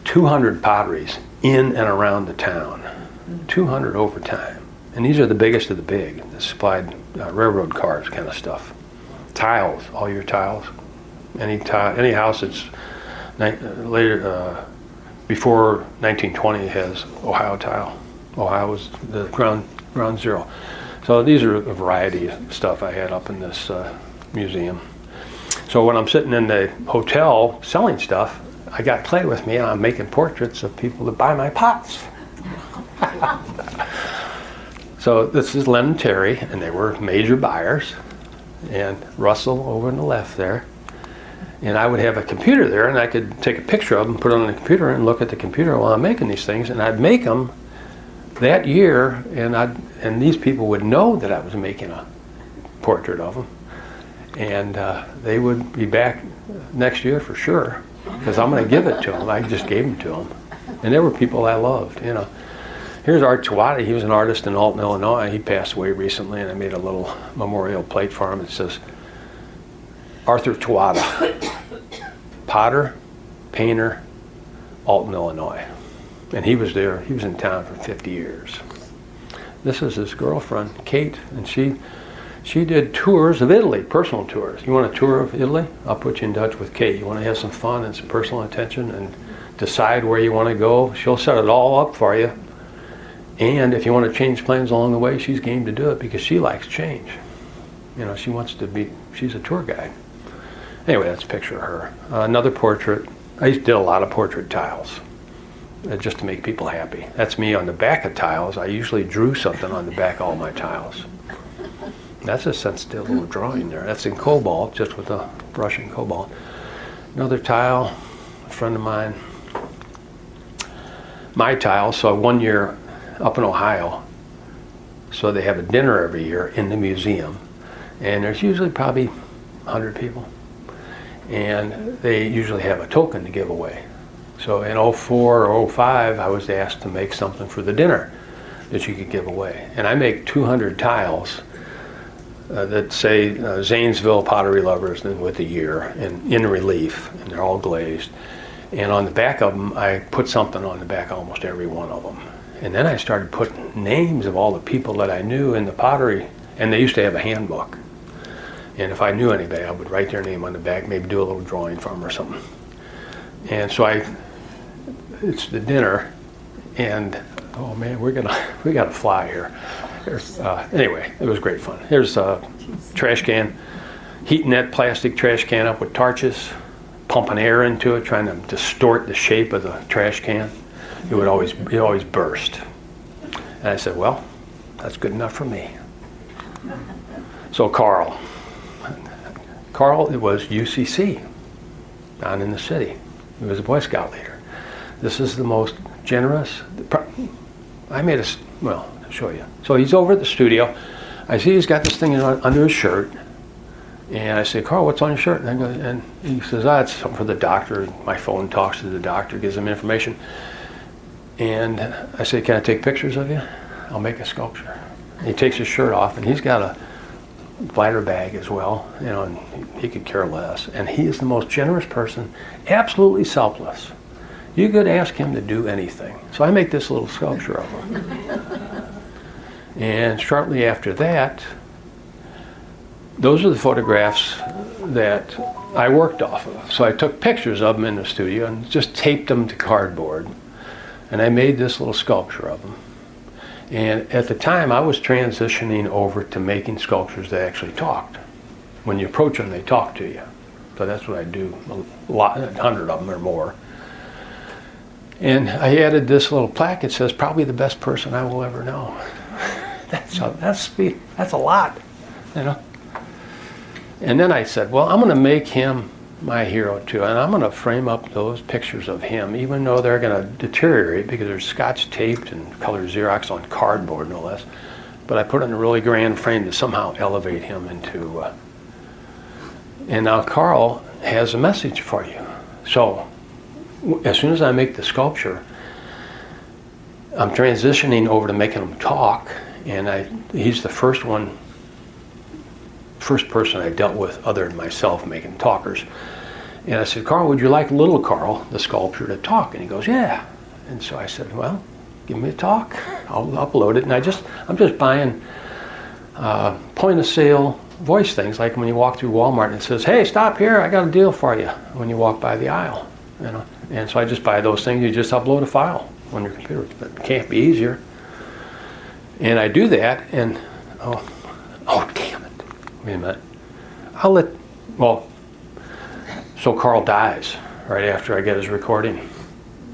200 potteries in and around the town. 200 over time. And these are the biggest of the big. They supplied railroad cars kind of stuff. Tiles, all your tiles. Any house that's before 1920 has Ohio tile. Ohio was the ground zero. So these are a variety of stuff I had up in this museum. So when I'm sitting in the hotel selling stuff, I got clay with me and I'm making portraits of people that buy my pots. So this is Len and Terry, and they were major buyers. And Russell over on the left there. And I would have a computer there, and I could take a picture of them, put it on the computer, and look at the computer while I'm making these things. And I'd make them that year, and these people would know that I was making a portrait of them. And they would be back next year for sure, because I'm going to give it to them. I just gave them to them. And there were people I loved, you know. Here's Art Tawada. He was an artist in Alton, Illinois. He passed away recently, and I made a little memorial plate for him. It says, Arthur Tawada, potter, painter, Alton, Illinois. And he was there. He was in town for 50 years. This is his girlfriend, Kate, and she did tours of Italy, personal tours. You want a tour of Italy? I'll put you in touch with Kate. You want to have some fun and some personal attention and decide where you want to go? She'll set it all up for you. And if you want to change plans along the way, she's game to do it because she likes change. You know, she's a tour guide. Anyway, that's a picture of her. Another portrait. I did a lot of portrait tiles just to make people happy. That's me on the back of tiles. I usually drew something on the back of all my tiles. That's a sensitive little drawing there. That's in cobalt, just with a brush in cobalt. Another tile, a friend of mine. My tile, so one year up in Ohio, so they have a dinner every year in the museum, and there's usually probably 100 people, and they usually have a token to give away. So in 04 or 05, I was asked to make something for the dinner that you could give away, and I make 200 tiles that say Zanesville Pottery Lovers and with the year and in relief, and they're all glazed. And on the back of them, I put something on the back of almost every one of them. And then I started putting names of all the people that I knew in the pottery, and they used to have a handbook. And if I knew anybody, I would write their name on the back, maybe do a little drawing for them or something. And so it's the dinner, and oh man, we got to fly here. Anyway, it was great fun. Here's a trash can, heating that plastic trash can up with torches, pumping air into it, trying to distort the shape of the trash can. It always burst. And I said, well, that's good enough for me. So Carl, it was UCC down in the city. He was a Boy Scout leader. This is the most generous. I'll show you. So he's over at the studio. I see he's got this thing under his shirt. And I say, Carl, what's on your shirt? And he says, it's something for the doctor. My phone talks to the doctor, gives him information. And I said, can I take pictures of you? I'll make a sculpture. And he takes his shirt off, and he's got a glider bag as well, you know, and he could care less. And he is the most generous person, absolutely selfless. You could ask him to do anything. So I make this little sculpture of him. And shortly after that, those are the photographs that I worked off of. So I took pictures of them in the studio and just taped them to cardboard. And I made this little sculpture of them. And at the time, I was transitioning over to making sculptures that actually talked. When you approach them, they talk to you. So that's what I do, a lot, 100 of them or more. And I added this little plaque. It says, probably the best person I will ever know. That's a lot, you know. And then I said, well, I'm going to make him my hero too, and I'm going to frame up those pictures of him, even though they're going to deteriorate because they're scotch taped and color Xerox on cardboard, no less. But I put in a really grand frame to somehow elevate him into. And now Carl has a message for you. So as soon as I make the sculpture, I'm transitioning over to making him talk, and he's the first person I dealt with other than myself making talkers. And I said, Carl, would you like little Carl, the sculpture, to talk? And he goes, yeah. And so I said, well, give me a talk. I'll upload it. And I'm just buying point of sale voice things, like when you walk through Walmart and it says, hey, stop here, I got a deal for you, when you walk by the aisle. You know? And so I just buy those things. You just upload a file on your computer. But it can't be easier. And I do that, and oh damn it. Wait a minute. So Carl dies right after I get his recording.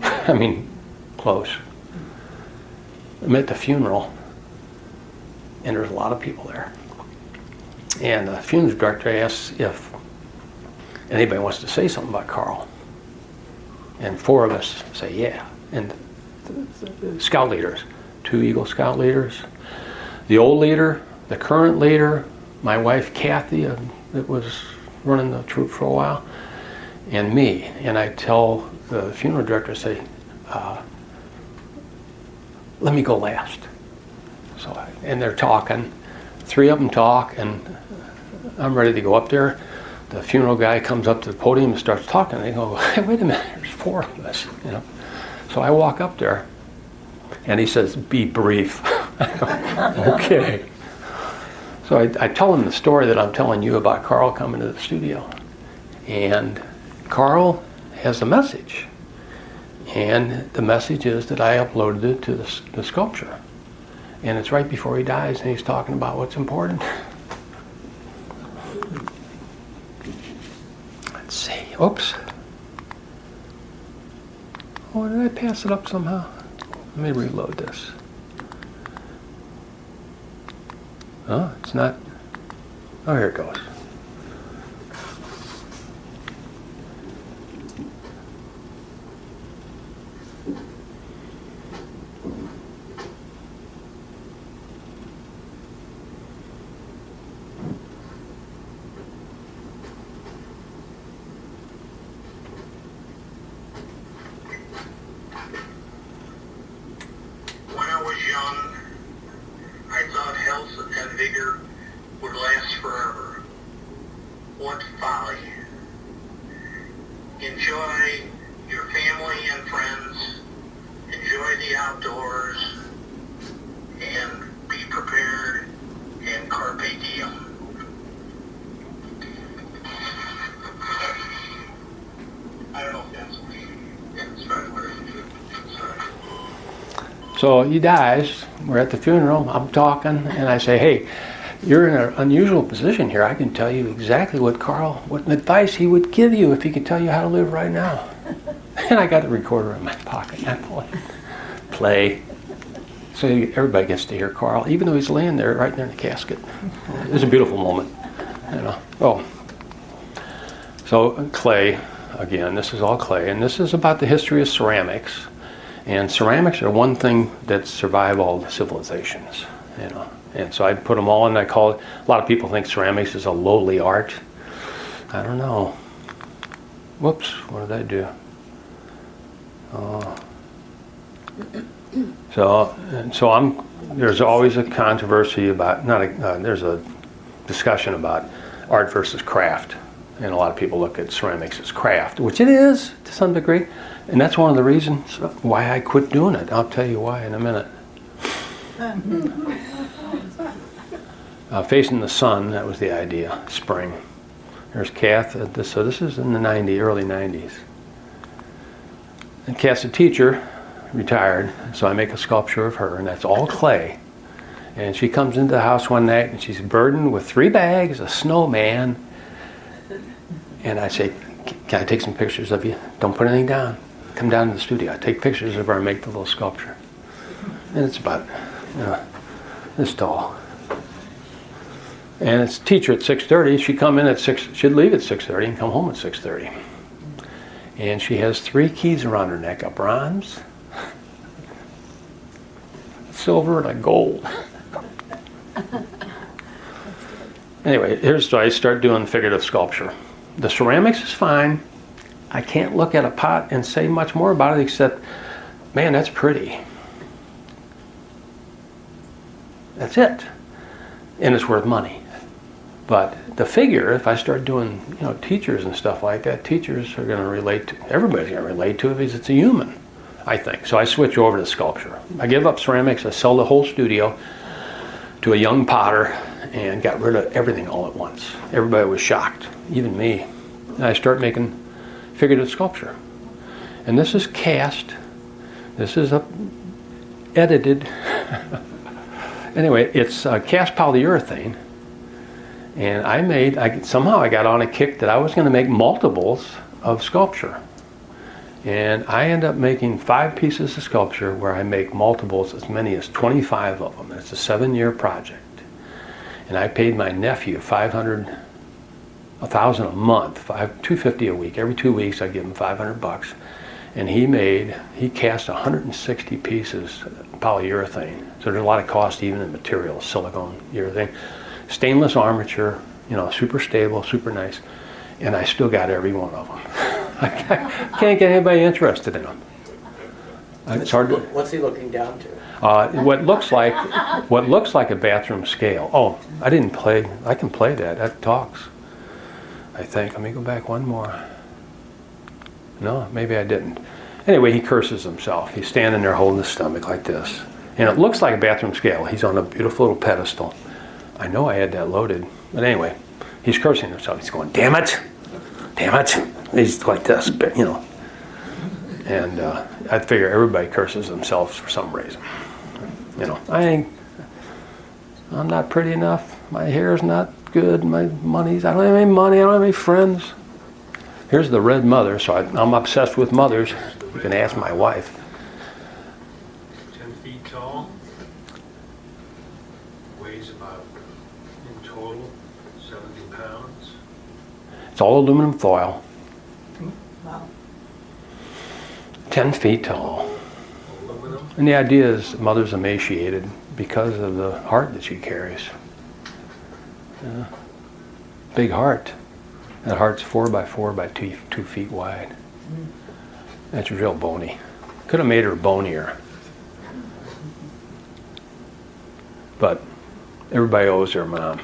I mean, close. I'm at the funeral, and there's a lot of people there. And the funeral director asks if anybody wants to say something about Carl. And 4 of us say yeah. And the scout leaders, 2 Eagle Scout leaders, the old leader, the current leader, my wife Kathy, that was running the troop for a while, and me. And I tell the funeral director, say, let me go last. And they're talking. 3 of them talk, and I'm ready to go up there. The funeral guy comes up to the podium and starts talking. And they go, hey, wait a minute, there's 4 of us, you know. So I walk up there, and he says, be brief. I go, okay. So I tell him the story that I'm telling you about Carl coming to the studio. And Carl has a message. And the message is that I uploaded it to the sculpture. And it's right before he dies, and he's talking about what's important. Let's see. Oops. Oh, did I pass it up somehow? Let me reload this. Oh, it's not. Oh, here it goes. When I was young, I thought health and vigor would last forever. What folly. Enjoy your family and friends, enjoy the outdoors, and be prepared, and carpe diem. I don't know if that's right. Sorry. So he dies, we're at the funeral, I'm talking, and I say, hey, you're in an unusual position here. I can tell you exactly what advice he would give you if he could tell you how to live right now. And I got the recorder in my pocket. I pull it, play. So everybody gets to hear Carl, even though he's laying there right there in the casket. It was a beautiful moment, you know. Oh, so clay, again, this is all clay, and this is about the history of ceramics. And ceramics are one thing that survive all the civilizations, you know. And so I put them all in. I call it. A lot of people think ceramics is a lowly art. I don't know. Whoops! What did I do? So there's always a controversy about, there's a discussion about art versus craft. And a lot of people look at ceramics as craft, which it is to some degree. And that's one of the reasons why I quit doing it. I'll tell you why in a minute. Facing the sun, that was the idea, spring. There's Kath, so this is in the early 90s. And Kath's a teacher, retired, so I make a sculpture of her, and that's all clay. And she comes into the house one night, and she's burdened with 3 bags, a snowman. And I say, can I take some pictures of you? Don't put anything down. Come down to the studio. I take pictures of her and make the little sculpture. And it's about this tall. And it's teacher at 6:30. She'd come in at 6. She'd leave at 6:30 and come home at 6:30. And she has 3 keys around her neck: a bronze, silver, and a gold. Anyway, so I start doing figurative sculpture. The ceramics is fine. I can't look at a pot and say much more about it except, man, that's pretty. That's it. And it's worth money. But the figure, if I start doing, teachers and stuff like that, teachers are going to relate to, everybody's going to relate to it because it's a human, I think. So I switch over to sculpture. I give up ceramics. I sell the whole studio to a young potter and got rid of everything all at once. Everybody was shocked, even me. And I start making figurative sculpture. And this is cast. This is edited. Anyway, it's cast polyurethane. And somehow I got on a kick that I was going to make multiples of sculpture. And I end up making 5 pieces of sculpture where I make multiples, as many as 25 of them. It's a 7-year project. And I paid my nephew $1,000 a month, $250 a week. Every 2 weeks I give him $500. And he cast 160 pieces of polyurethane. So there's a lot of cost even in materials, silicone, urethane. Stainless armature, super stable, super nice. And I still got every one of them. I can't get anybody interested in them. It's hard to, What's he looking down to? what looks like a bathroom scale. Oh, I can play that. That talks, I think. Let me go back one more. No, maybe I didn't. Anyway, he curses himself. He's standing there holding his stomach like this. And it looks like a bathroom scale. He's on a beautiful little pedestal. I know I had that loaded. But anyway, he's cursing himself. He's going, damn it. Damn it. He's like this, And I figure everybody curses themselves for some reason. I'm not pretty enough. My hair's not good. I don't have any money. I don't have any friends. Here's the red mother. So I'm obsessed with mothers. You can ask my wife. 10 feet tall. Weighs about, in total, 70 pounds. It's all aluminum foil. Wow. 10 feet tall. Aluminum. And the idea is mother's emaciated because of the heart that she carries. Big heart. That heart's 4 by 4 by 2 feet wide. That's real bony. Could have made her bonier. But everybody owes their mom.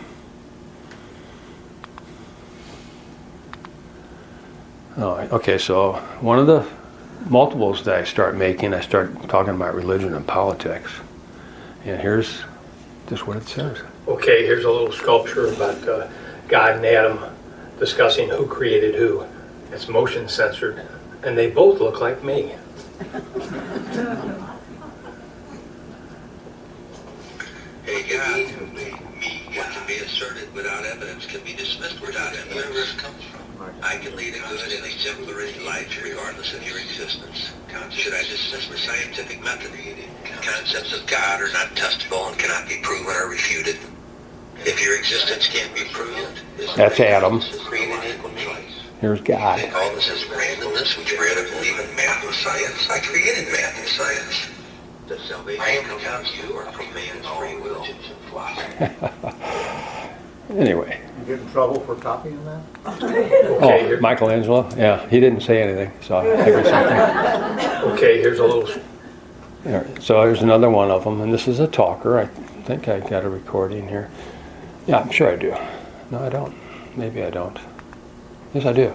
Oh, okay, so one of the multiples that I start making, I start talking about religion and politics. And here's just what it says. Okay, here's a little sculpture about God and Adam discussing who created who. It's motion censored, and they both look like me. Hey, God, what can be asserted without evidence can be dismissed without evidence. Where it comes from. I can lead a good and exemplary life regardless of your existence. Should I dismiss the scientific method? Concepts of God are not testable and cannot be proven or refuted. If your existence can't be proven, That's Adam. create an equal choice. Here's God. I call this as randomness, which bred to believe in math and science. I created math and science. Does salvation come from you or from man's free will? Anyway. You get in trouble for copying that? Oh, Michelangelo? Yeah, he didn't say anything, so I figured something. Okay, here's a little So there's another one of them, and this is a talker. I think I got a recording here. Yeah, I'm sure I do. No, I don't. Maybe I don't. Yes, I do.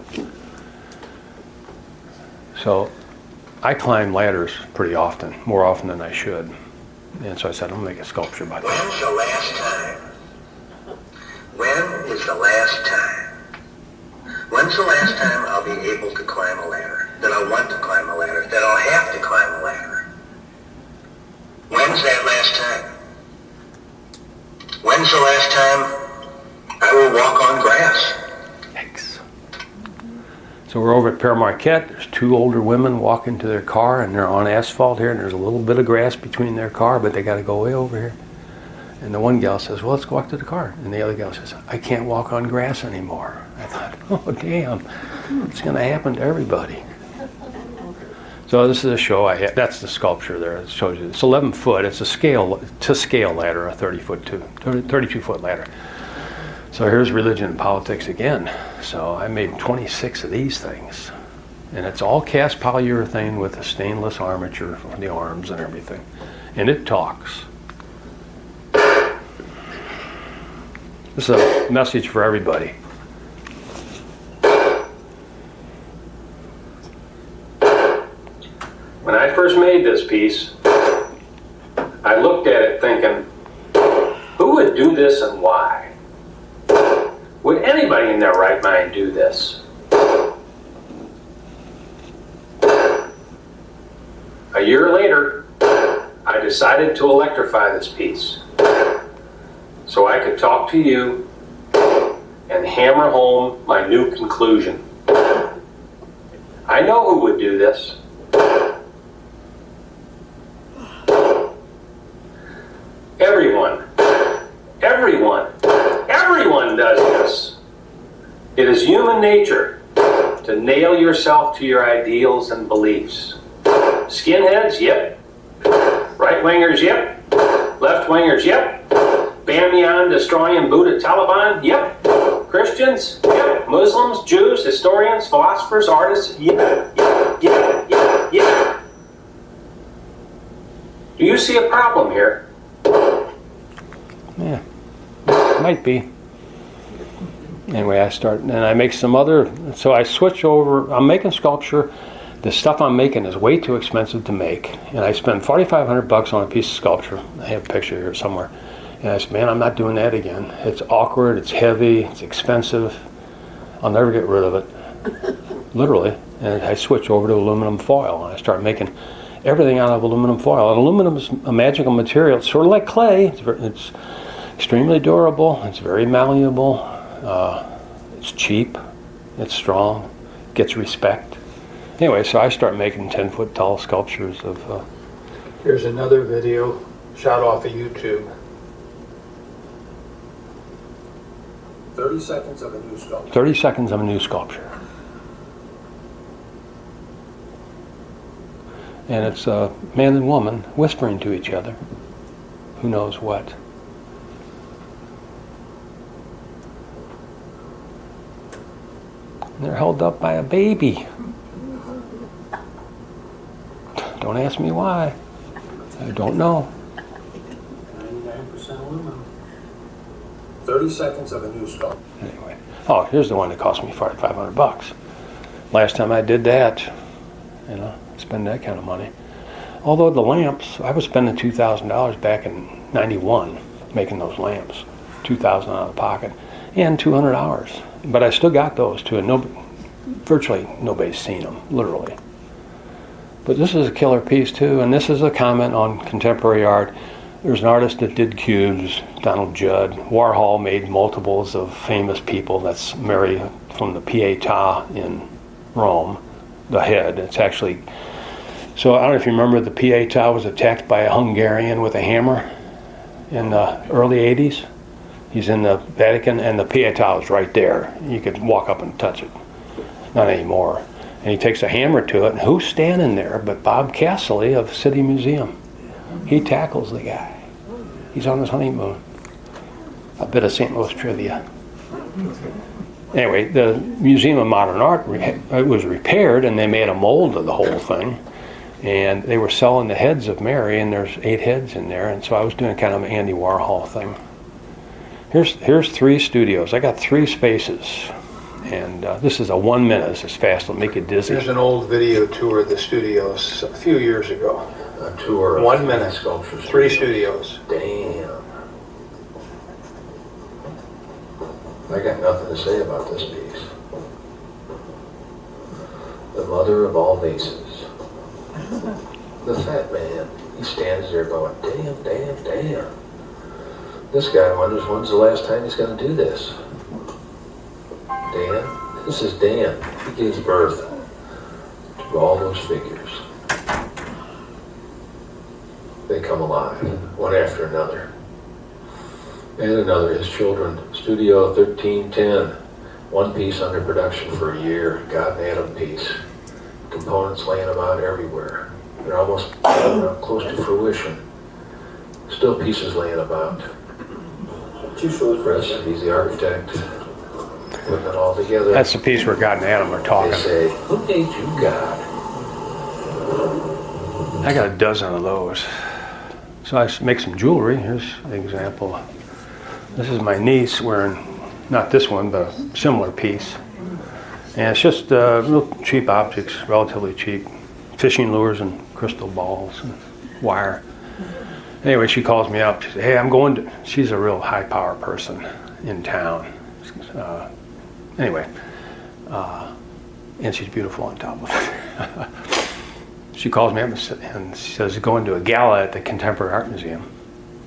So I climb ladders pretty often, more often than I should. And so I said, I'm going to make a sculpture about that. When's the last time? When is the last time? When's the last time I'll be able to climb a ladder? That I'll want to climb a ladder? That I'll have to climb a ladder? When's that last time? When's the last time I will walk on grass? Yikes. So we're over at Pere Marquette. There's two older women walking to their car, and they're on asphalt here, and there's a little bit of grass between their car, but they got to go way over here. And the one gal says, well, let's go walk to the car. And the other gal says, I can't walk on grass anymore. I thought, oh, damn, it's going to happen to everybody. So this is a show I had. That's the sculpture there. It shows you. It's 11 foot. It's a scale ladder, a 32-foot ladder. So here's religion and politics again. So I made 26 of these things. And it's all cast polyurethane with a stainless armature for the arms and everything. And it talks. This is a message for everybody. When I first made this piece, I looked at it thinking, who would do this and why? Would anybody in their right mind do this? A year later, I decided to electrify this piece so I could talk to you and hammer home my new conclusion. I know who would do this. Everyone does this. It is human nature to nail yourself to your ideals and beliefs. Skinheads, yep. Right-wingers, yep. Left-wingers, yep. Bamyan destroying Buddha Taliban, yep. Christians, yep. Muslims, Jews, historians, philosophers, artists, yep. Do you see a problem here? Yeah, might be. Anyway, I make some other, so I switch over, I'm making sculpture. The stuff I'm making is way too expensive to make. And I spend $4,500 on a piece of sculpture. I have a picture here somewhere. And I said, man, I'm not doing that again. It's awkward, it's heavy, it's expensive. I'll never get rid of it, literally. And I switch over to aluminum foil, and I start making everything out of aluminum foil. And aluminum is a magical material. It's sort of like clay. It's extremely durable. It's very malleable. It's cheap. It's strong. Gets respect. Anyway, so I start making 10-foot tall sculptures of... Here's another video shot off of YouTube. 30 seconds of a new sculpture. 30 seconds of a new sculpture. And it's a man and woman whispering to each other. Who knows what. And they're held up by a baby. Don't ask me why. I don't know. 99% aluminum. 30 seconds of a new sculpture. Anyway. Oh, here's the one that cost me $4,500. Last time I did that, spend that kind of money. Although the lamps, I was spending $2,000 back in '91 making those lamps. $2,000 out of pocket. And 200 hours. But I still got those too, and virtually nobody's seen them, literally. But this is a killer piece too, and this is a comment on contemporary art. There's an artist that did cubes, Donald Judd. Warhol made multiples of famous people. That's Mary from the Pietà in Rome, the head. It's actually, so I don't know if you remember, the Pietà was attacked by a Hungarian with a hammer in the early 80s. He's in the Vatican, and the Pietà is right there. You could walk up and touch it. Not anymore. And he takes a hammer to it, and who's standing there but Bob Casserly of the City Museum? He tackles the guy. He's on his honeymoon. A bit of St. Louis trivia. Anyway, the Museum of Modern Art, it was repaired, and they made a mold of the whole thing. And they were selling the heads of Mary, and there's 8 heads in there, and so I was doing kind of an Andy Warhol thing. Here's 3 studios. I got 3 spaces, and this is a 1 minute. This is fast. It'll make you dizzy. There's an old video tour of the studios a few years ago. A tour of 1 minute, sculptures. 3 studios. Damn. I got nothing to say about this piece. The mother of all vases. The fat man, he stands there going, damn, damn, damn. This guy wonders when's the last time he's going to do this. Dan, this is Dan. He gives birth to all those figures. They come alive, one after another. And another, his children, Studio 1310, 1 piece under production for a year, God and Adam piece. Components laying about everywhere. They're almost close to fruition. Still pieces laying about. Chris, he's the architect, putting it all together. That's the piece where God and Adam are talking. They say, who made you God? I got a dozen of those. So I make some jewelry. Here's an example. This is my niece wearing, not this one, but a similar piece. And it's just real cheap objects, relatively cheap. Fishing lures and crystal balls and wire. Anyway, she calls me up. She says, hey, I'm going to, she's a real high power person in town. And she's beautiful on top of it. She calls me up and she says, going to a gala at the Contemporary Art Museum.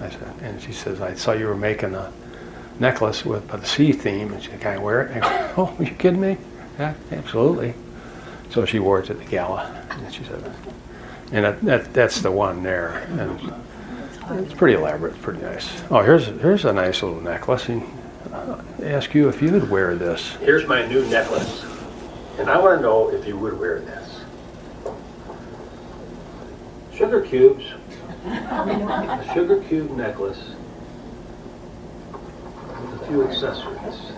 I said, and she says, I saw you were making a necklace with the sea theme. And she said, can I wear it? And I go, oh, are you kidding me? Yeah, absolutely. So she wore it at the gala. And she said, and that's the one there. And it's pretty elaborate, it's pretty nice. Oh, here's a nice little necklace. And ask you if you would wear this. Here's my new necklace, and I want to know if you would wear this. Sugar cubes. A sugar cube necklace with a few accessories.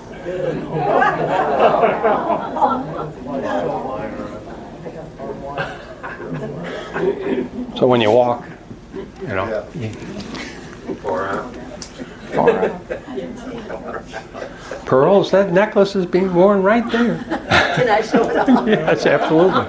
So when you walk, you know, Far out. pearls, that necklace is being worn right there. Can I show it off? Yes, absolutely.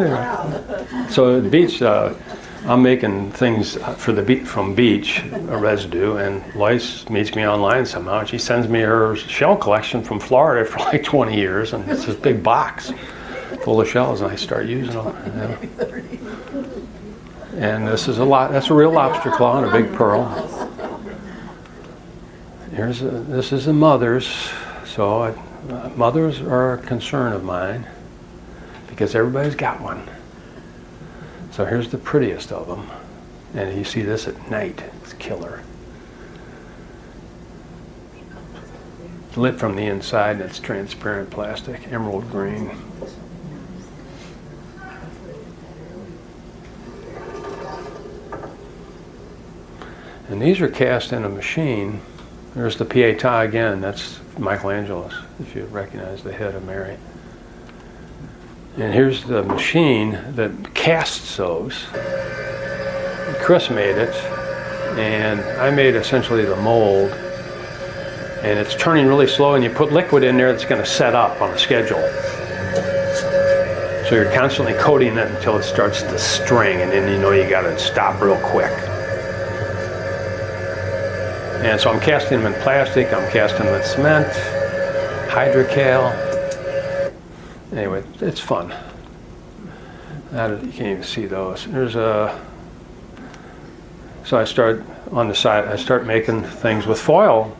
Yeah. So at the beach, I'm making things for the from beach, a residue, and Lois meets me online somehow. She sends me her shell collection from Florida for like 20 years, and it's this big box full of shells, and I start using them. Yeah. And this is that's a real lobster claw and a big pearl. This is the mothers. So mothers are a concern of mine because everybody's got one. So here's the prettiest of them. And you see this at night, it's killer. Lit from the inside, and it's transparent plastic, emerald green. And these are cast in a machine. There's the Pietà again, that's Michelangelo's, if you recognize the head of Mary. And here's the machine that casts those. Chris made it, and I made essentially the mold. And it's turning really slow, and you put liquid in there that's going to set up on a schedule. So you're constantly coating it until it starts to string, and then you know you got to stop real quick. And so I'm casting them in plastic, I'm casting them in cement, hydrocal. Anyway, it's fun. You can't even see those. So I start on the side, I start making things with foil.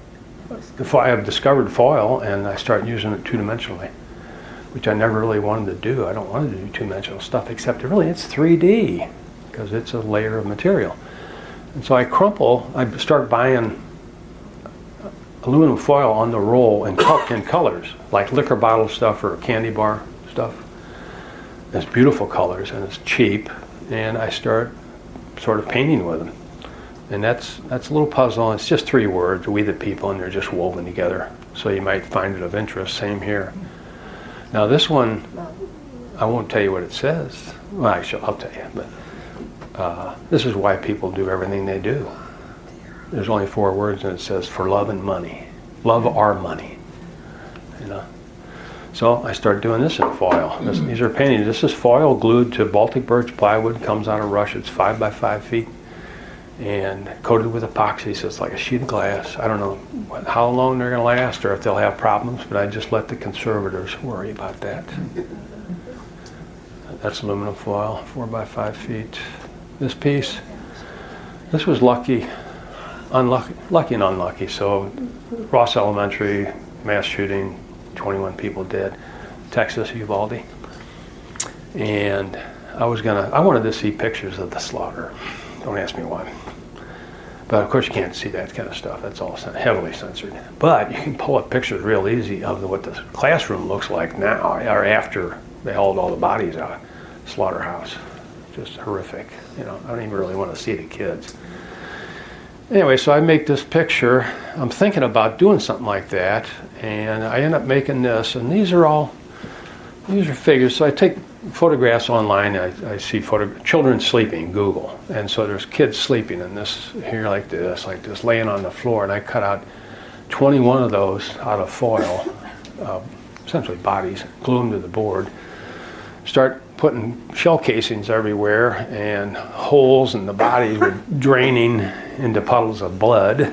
I have discovered foil, and I start using it two-dimensionally, which I never really wanted to do. I don't want to do two-dimensional stuff, except it's 3D, because it's a layer of material. And so I start buying aluminum foil on the roll in colors, like liquor bottle stuff or candy bar stuff. It's beautiful colors, and it's cheap, and I start sort of painting with them. And that's a little puzzle. It's just 3 words, we the people, and they're just woven together. So you might find it of interest. Same here. Now this one, I won't tell you what it says. Well, actually, I'll tell you. But this is why people do everything they do. There's only 4 words, and it says, for love and money. Love our money. You know. So I started doing this in foil. These are paintings. This is foil glued to Baltic birch plywood. Comes out of Russia. It's 5 by 5 feet. And coated with epoxy, so it's like a sheet of glass. I don't know how long they're going to last or if they'll have problems, but I just let the conservators worry about that. That's aluminum foil, 4 by 5 feet. This piece, this was lucky and unlucky. So Ross Elementary, mass shooting, 21 people dead, Texas, Uvalde. And I wanted to see pictures of the slaughter. Don't ask me why. But of course you can't see that kind of stuff. That's all heavily censored. But you can pull up pictures real easy of what the classroom looks like now, or after they hauled all the bodies out. Slaughterhouse. Just horrific. You know, I don't even really want to see the kids. Anyway, so I make this picture. I'm thinking about doing something like that, and I end up making this, and these are figures. So I take photographs online. I see children sleeping, Google, and so there's kids sleeping in this here like this, laying on the floor, and I cut out 21 of those out of foil, essentially bodies, glue them to the board, start putting shell casings everywhere and holes, and the bodies were draining into puddles of blood.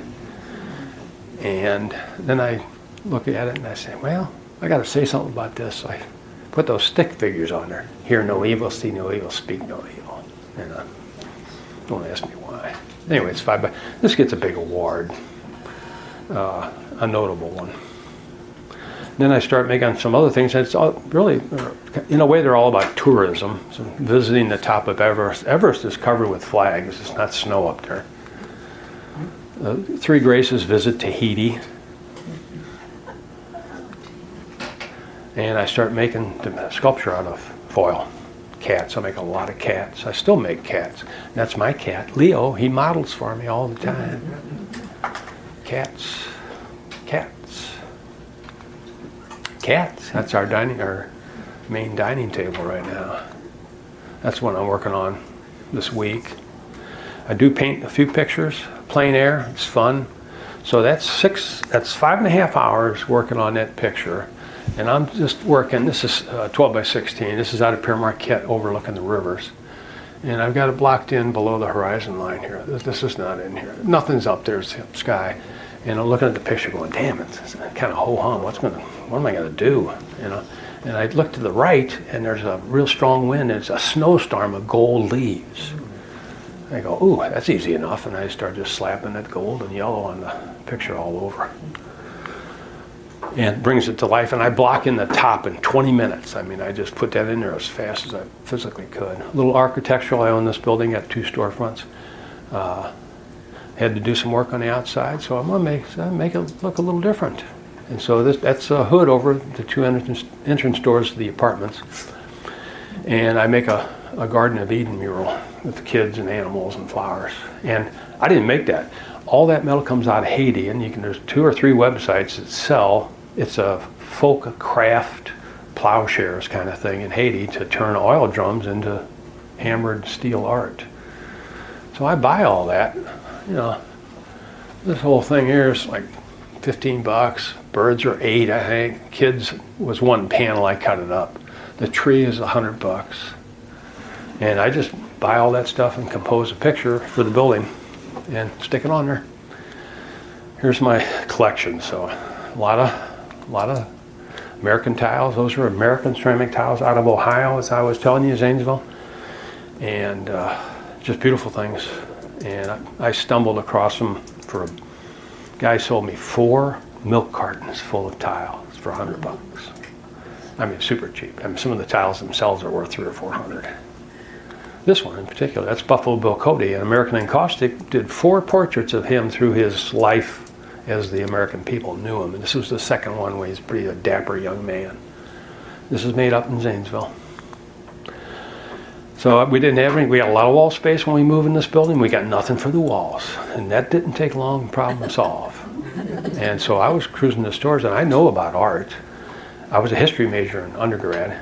And then I look at it and I say, well, I got to say something about this. So I put those stick figures on there. Hear no evil, see no evil, speak no evil. And don't ask me why. Anyway, it's 5 by. This gets a big award, a notable one. Then I start making some other things. It's all really, in a way, they're all about tourism. So visiting the top of Everest. Everest is covered with flags. It's not snow up there. 3 Graces visit Tahiti. And I start making the sculpture out of foil. Cats. I make a lot of cats. I still make cats. And that's my cat, Leo. He models for me all the time. Cats. That's our main dining table right now. That's what I'm working on this week. I do paint a few pictures, plein air. It's fun. So that's 5.5 hours working on that picture. And I'm just working, this is 12 by 16. This is out of Pere Marquette overlooking the rivers. And I've got it blocked in below the horizon line here. This is not in here. Nothing's up there, it's the sky. And I'm looking at the picture going, damn, it's kind of ho-hum. What am I going to do? You know? And I look to the right, and there's a real strong wind. It's a snowstorm of gold leaves. I go, ooh, that's easy enough. And I start just slapping that gold and yellow on the picture all over. And brings it to life. And I block in the top in 20 minutes. I mean, I just put that in there as fast as I physically could. A little architectural. I own this building, got 2 storefronts. Had to do some work on the outside, so I'm going to make it look a little different. And so that's a hood over the 2 entrance doors to the apartments. And I make a Garden of Eden mural with the kids and animals and flowers. And I didn't make that. All that metal comes out of Haiti, and there's 2 or 3 websites that sell. It's a folk craft plowshares kind of thing in Haiti to turn oil drums into hammered steel art. So I buy all that. You know, this whole thing here is like $15. Birds are $8, I think. Kids was 1 panel. I cut it up. The tree is $100. And I just buy all that stuff and compose a picture for the building and stick it on there. Here's my collection. So a lot of American tiles. Those are American ceramic tiles out of Ohio, as I was telling you, Zanesville. And just beautiful things. And I stumbled across them for a guy sold me 4 milk cartons full of tiles for $100. I mean, super cheap. I mean, some of the tiles themselves are worth $300 or $400. This one in particular, that's Buffalo Bill Cody. And American Encaustic did 4 portraits of him through his life as the American people knew him. And this was the second one where he's a dapper young man. This is made up in Zanesville. So we didn't have any. We had a lot of wall space when we moved in this building. We got nothing for the walls, and that didn't take long. Problem to solve. And so I was cruising the stores, and I know about art. I was a history major in undergrad.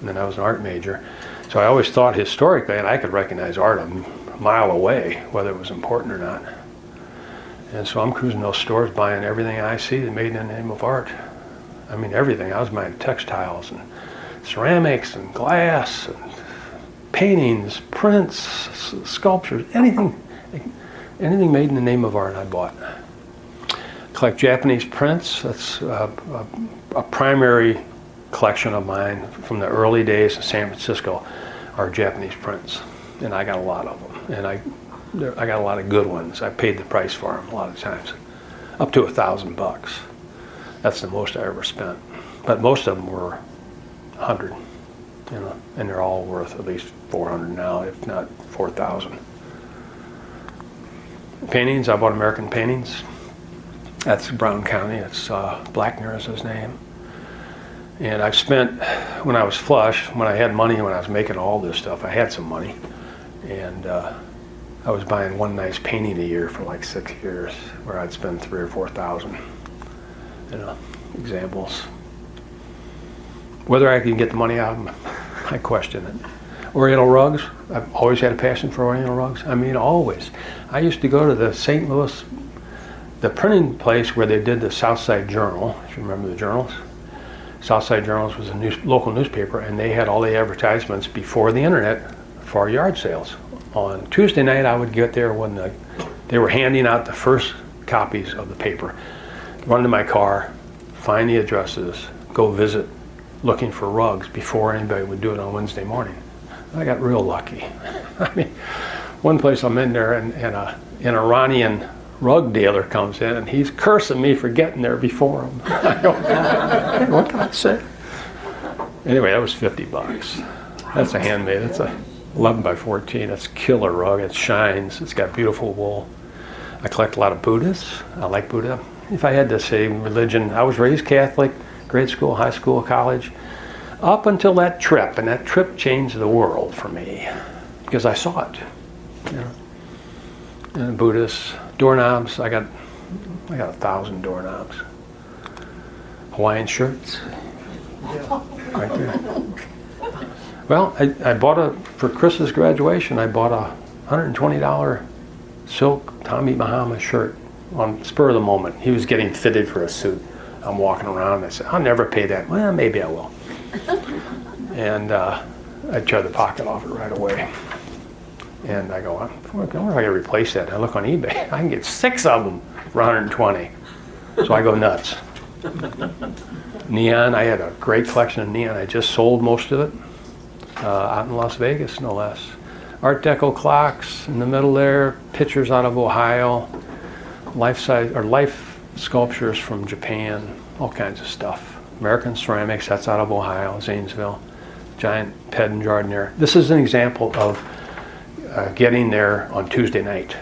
and then I was an art major. So I always thought historically, and I could recognize art a mile away, whether it was important or not. And so I'm cruising those stores buying everything I see that's made in the name of art. I mean, everything. I was buying textiles and ceramics and glass and paintings, prints, sculptures, anything made in the name of art I bought. Collect Japanese prints. That's a primary collection of mine from the early days in San Francisco are Japanese prints, and I got a lot of them, and I got a lot of good ones. I paid the price for them a lot of times, up to $1,000. That's the most I ever spent, but most of them were 100, you know, and they're all worth at least 400 now, if not 4,000. Paintings, I bought American Paintings. That's Brown County. It's Blackner is his name. And I've spent, when I was flush, when I had money, when I was making all this stuff, I had some money. And I was buying one nice painting a year for like 6 years, where I'd spend 3,000 or 4,000. You know, examples. Whether I can get the money out of them, I question it. Oriental rugs, I've always had a passion for Oriental rugs. I mean, always. I used to go to the St. Louis, the printing place where they did the Southside Journal, if you remember the journals. Southside Journals was a local newspaper, and they had all the advertisements before the internet for yard sales. On Tuesday night, I would get there when they were handing out the first copies of the paper. Run to my car, find the addresses, go visit, looking for rugs before anybody would do it on Wednesday morning. I got real lucky. I mean, one place I'm in there, and an Iranian rug dealer comes in, and he's cursing me for getting there before him. I go, hey, what can I say? Anyway, that was $50. That's a handmade. That's a 11 by 14. That's a killer rug. It shines. It's got beautiful wool. I collect a lot of Buddhas. I like Buddha. If I had to say religion, I was raised Catholic, grade school, high school, college, up until that trip, and that trip changed the world for me because I saw it. You know? And Buddhists, doorknobs. I got 1,000 doorknobs. Hawaiian shirts, right there. Well, I bought for Chris's graduation. I bought a $120 silk Tommy Bahama shirt on spur of the moment. He was getting fitted for a suit. I'm walking around, and I said, I'll never pay that. Well, maybe I will. And I tried to pocket off it right away. And I go, I wonder if I can replace that. I look on eBay. I can get 6 of them for 120. So I go nuts. Neon, I had a great collection of neon. I just sold most of it out in Las Vegas, no less. Art Deco clocks in the middle there. Pictures out of Ohio. Life sculptures from Japan. All kinds of stuff. American ceramics, that's out of Ohio, Zanesville. Giant Ped and Jardinier. This is an example of getting there on Tuesday night.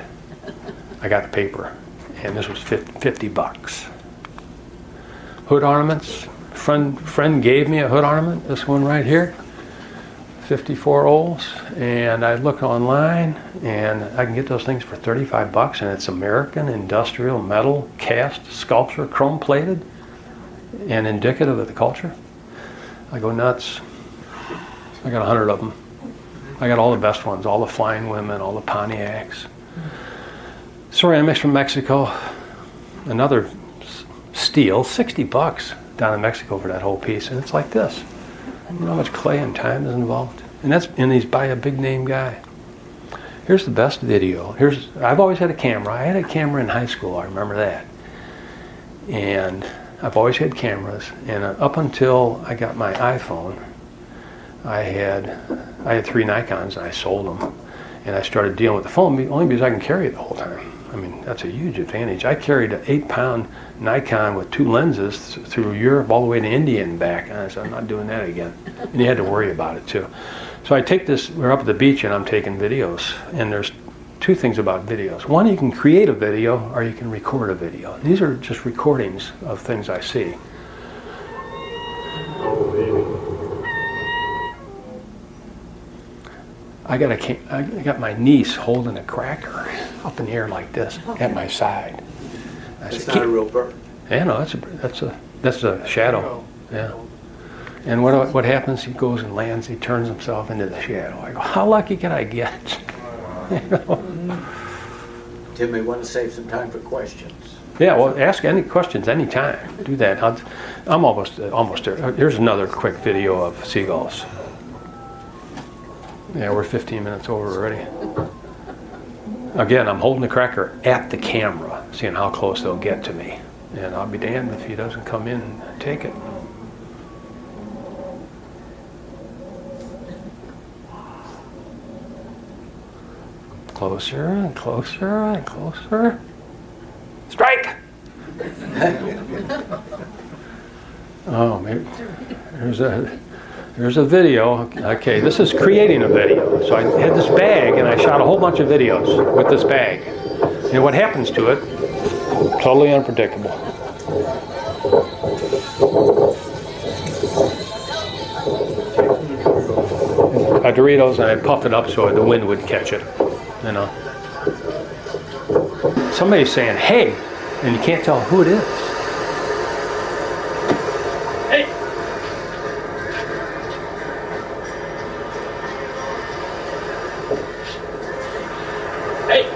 I got the paper, and this was $50. Hood ornaments. Friend gave me a hood ornament. This one right here, 54 Olds, and I look online, and I can get those things for $35, and it's American industrial metal cast sculpture, chrome plated, and indicative of the culture. I go nuts. I got 100 of them. I got all the best ones, all the Flying Women, all the Pontiacs. Ceramics from Mexico. Another steel, $60 down in Mexico for that whole piece, and it's like this. You know how much clay and time is involved? And he's by a big name guy. Here's the best video. I've always had a camera. I had a camera in high school, I remember that. And I've always had cameras, and up until I got my iPhone, I had 3 Nikons, and I sold them, and I started dealing with the phone only because I can carry it the whole time. I mean, that's a huge advantage. I carried an 8-pound Nikon with 2 lenses through Europe all the way to India and back, and I said, I'm not doing that again. And you had to worry about it too. So I take this, we're up at the beach, and I'm taking videos, and there's 2 things about videos. One, you can create a video, or you can record a video. These are just recordings of things I see. I got my niece holding a cracker up in the air like this at my side. It's not a real bird. Yeah, no, that's a shadow. Yeah, And what happens? He goes and lands. He turns himself into the shadow. I go, how lucky can I get? You know? Tim, we want to save some time for questions. Yeah, well, ask any questions anytime. Do that. I'm almost there. Here's another quick video of seagulls. Yeah, we're 15 minutes over already. Again, I'm holding the cracker at the camera, seeing how close they'll get to me. And I'll be damned if he doesn't come in and take it. Closer and closer and closer. Strike! Oh, maybe there's a video. Okay, this is creating a video. So I had this bag and I shot a whole bunch of videos with this bag. And what happens to it, totally unpredictable. Doritos, and I puffed it up so the wind would catch it, you know. Somebody's saying, hey, and you can't tell who it is. Hey! Hey!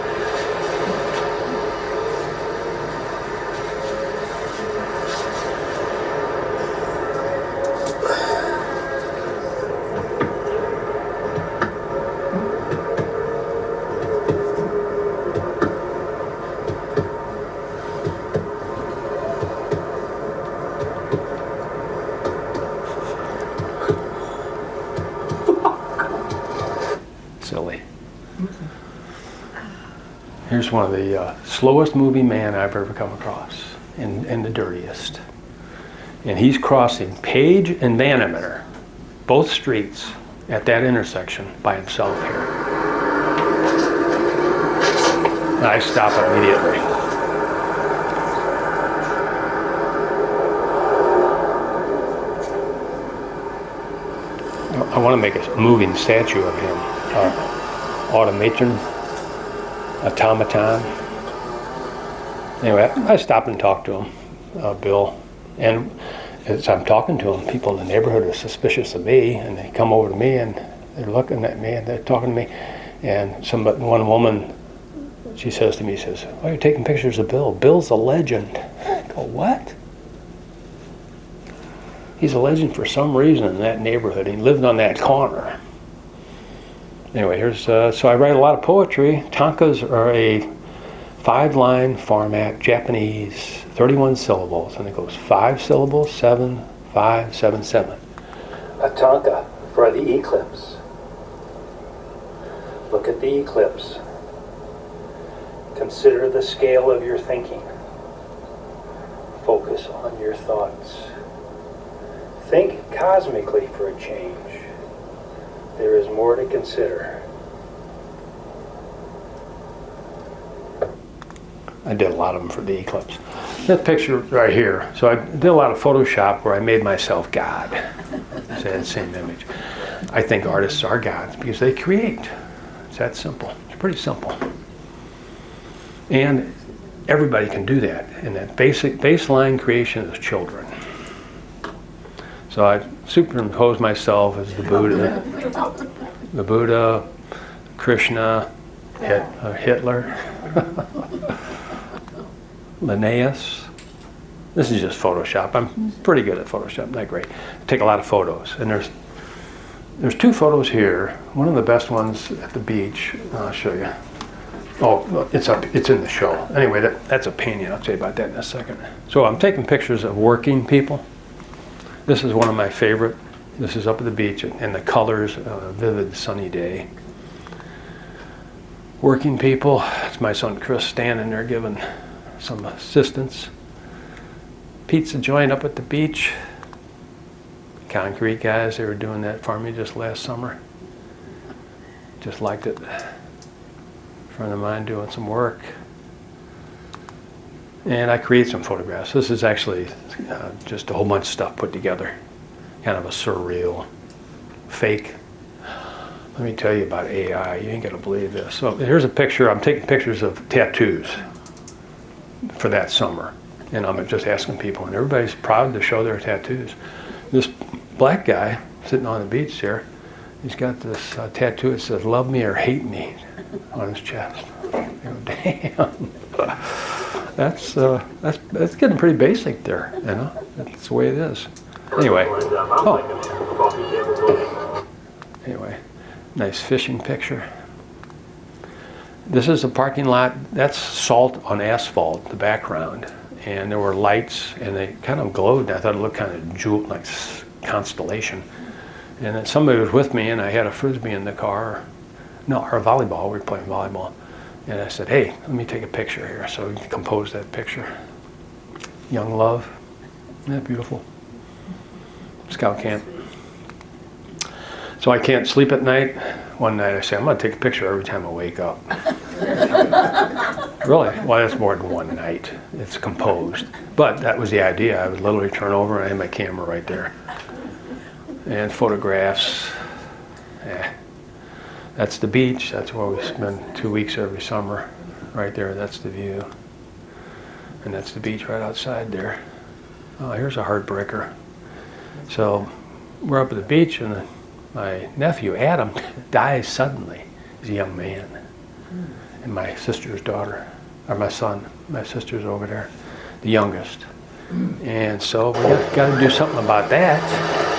Silly. Here's one of the slowest moving man I've ever come across, and the dirtiest. And he's crossing Page and Vanameter, both streets, at that intersection by himself here. And I stop immediately. I want to make a moving statue of him. Automaton. Anyway, I stopped and talked to him, Bill. And as I'm talking to him, people in the neighborhood are suspicious of me, and they come over to me and they're looking at me and they're talking to me. And one woman, she says to me, says, "Oh, you're taking pictures of Bill. Bill's a legend." I go, what? He's a legend for some reason in that neighborhood. He lived on that corner. Anyway, here's, so I write a lot of poetry. Tankas are a 5-line format, Japanese, 31 syllables. And it goes 5 syllables, 7, 5, 7, 7. A tanka for the eclipse. Look at the eclipse. Consider the scale of your thinking. Focus on your thoughts. Think cosmically for a change. There is more to consider. I did a lot of them for the eclipse. That picture right here. So I did a lot of Photoshop where I made myself God. It's that same image. I think artists are gods because they create. It's that simple. It's pretty simple. And everybody can do that. And that baseline creation is children. So I superimpose myself as the Buddha, Krishna, Hitler, Linnaeus. This is just Photoshop. I'm pretty good at Photoshop, not great. I take a lot of photos, and there's 2 photos here. One of the best ones at the beach. I'll show you. Oh, it's in the show. Anyway, that's a painting. I'll tell you about that in a second. So I'm taking pictures of working people. This is one of my favorite. This is up at the beach, and the colors, vivid sunny day. Working people. It's my son Chris standing there giving some assistance. Pizza joint up at the beach. Concrete guys, they were doing that for me just last summer. Just liked it. A friend of mine doing some work. And I create some photographs. This is actually just a whole bunch of stuff put together. Kind of a surreal, fake. Let me tell you about AI. You ain't gonna believe this. So here's a picture. I'm taking pictures of tattoos for that summer. And I'm just asking people, and everybody's proud to show their tattoos. This black guy sitting on the beach there. He's got this tattoo that says "Love me or hate me" on his chest. You go, damn. That's getting pretty basic there, you know. That's the way it is. Anyway, anyway, nice fishing picture. This is a parking lot. That's salt on asphalt, the background, and there were lights, and they kind of glowed. I thought it looked kind of jeweled, like constellation. And then somebody was with me, and I had a frisbee in the car. No, or volleyball. We were playing volleyball. And I said, "Hey, let me take a picture here." So he composed that picture. Young love. Isn't that beautiful? Scout camp. So I can't sleep at night. One night I say, I'm going to take a picture every time I wake up. Really? Well, that's more than one night. It's composed. But that was the idea. I would literally turn over and I had my camera right there. And photographs. Yeah. That's the beach. That's where we spend 2 weeks every summer. Right there, that's the view. And that's the beach right outside there. Oh, here's a heartbreaker. So we're up at the beach, and my nephew, Adam, dies suddenly. He's a young man. And my sister's daughter, or my son, my sister's over there, the youngest. And so we got to do something about that.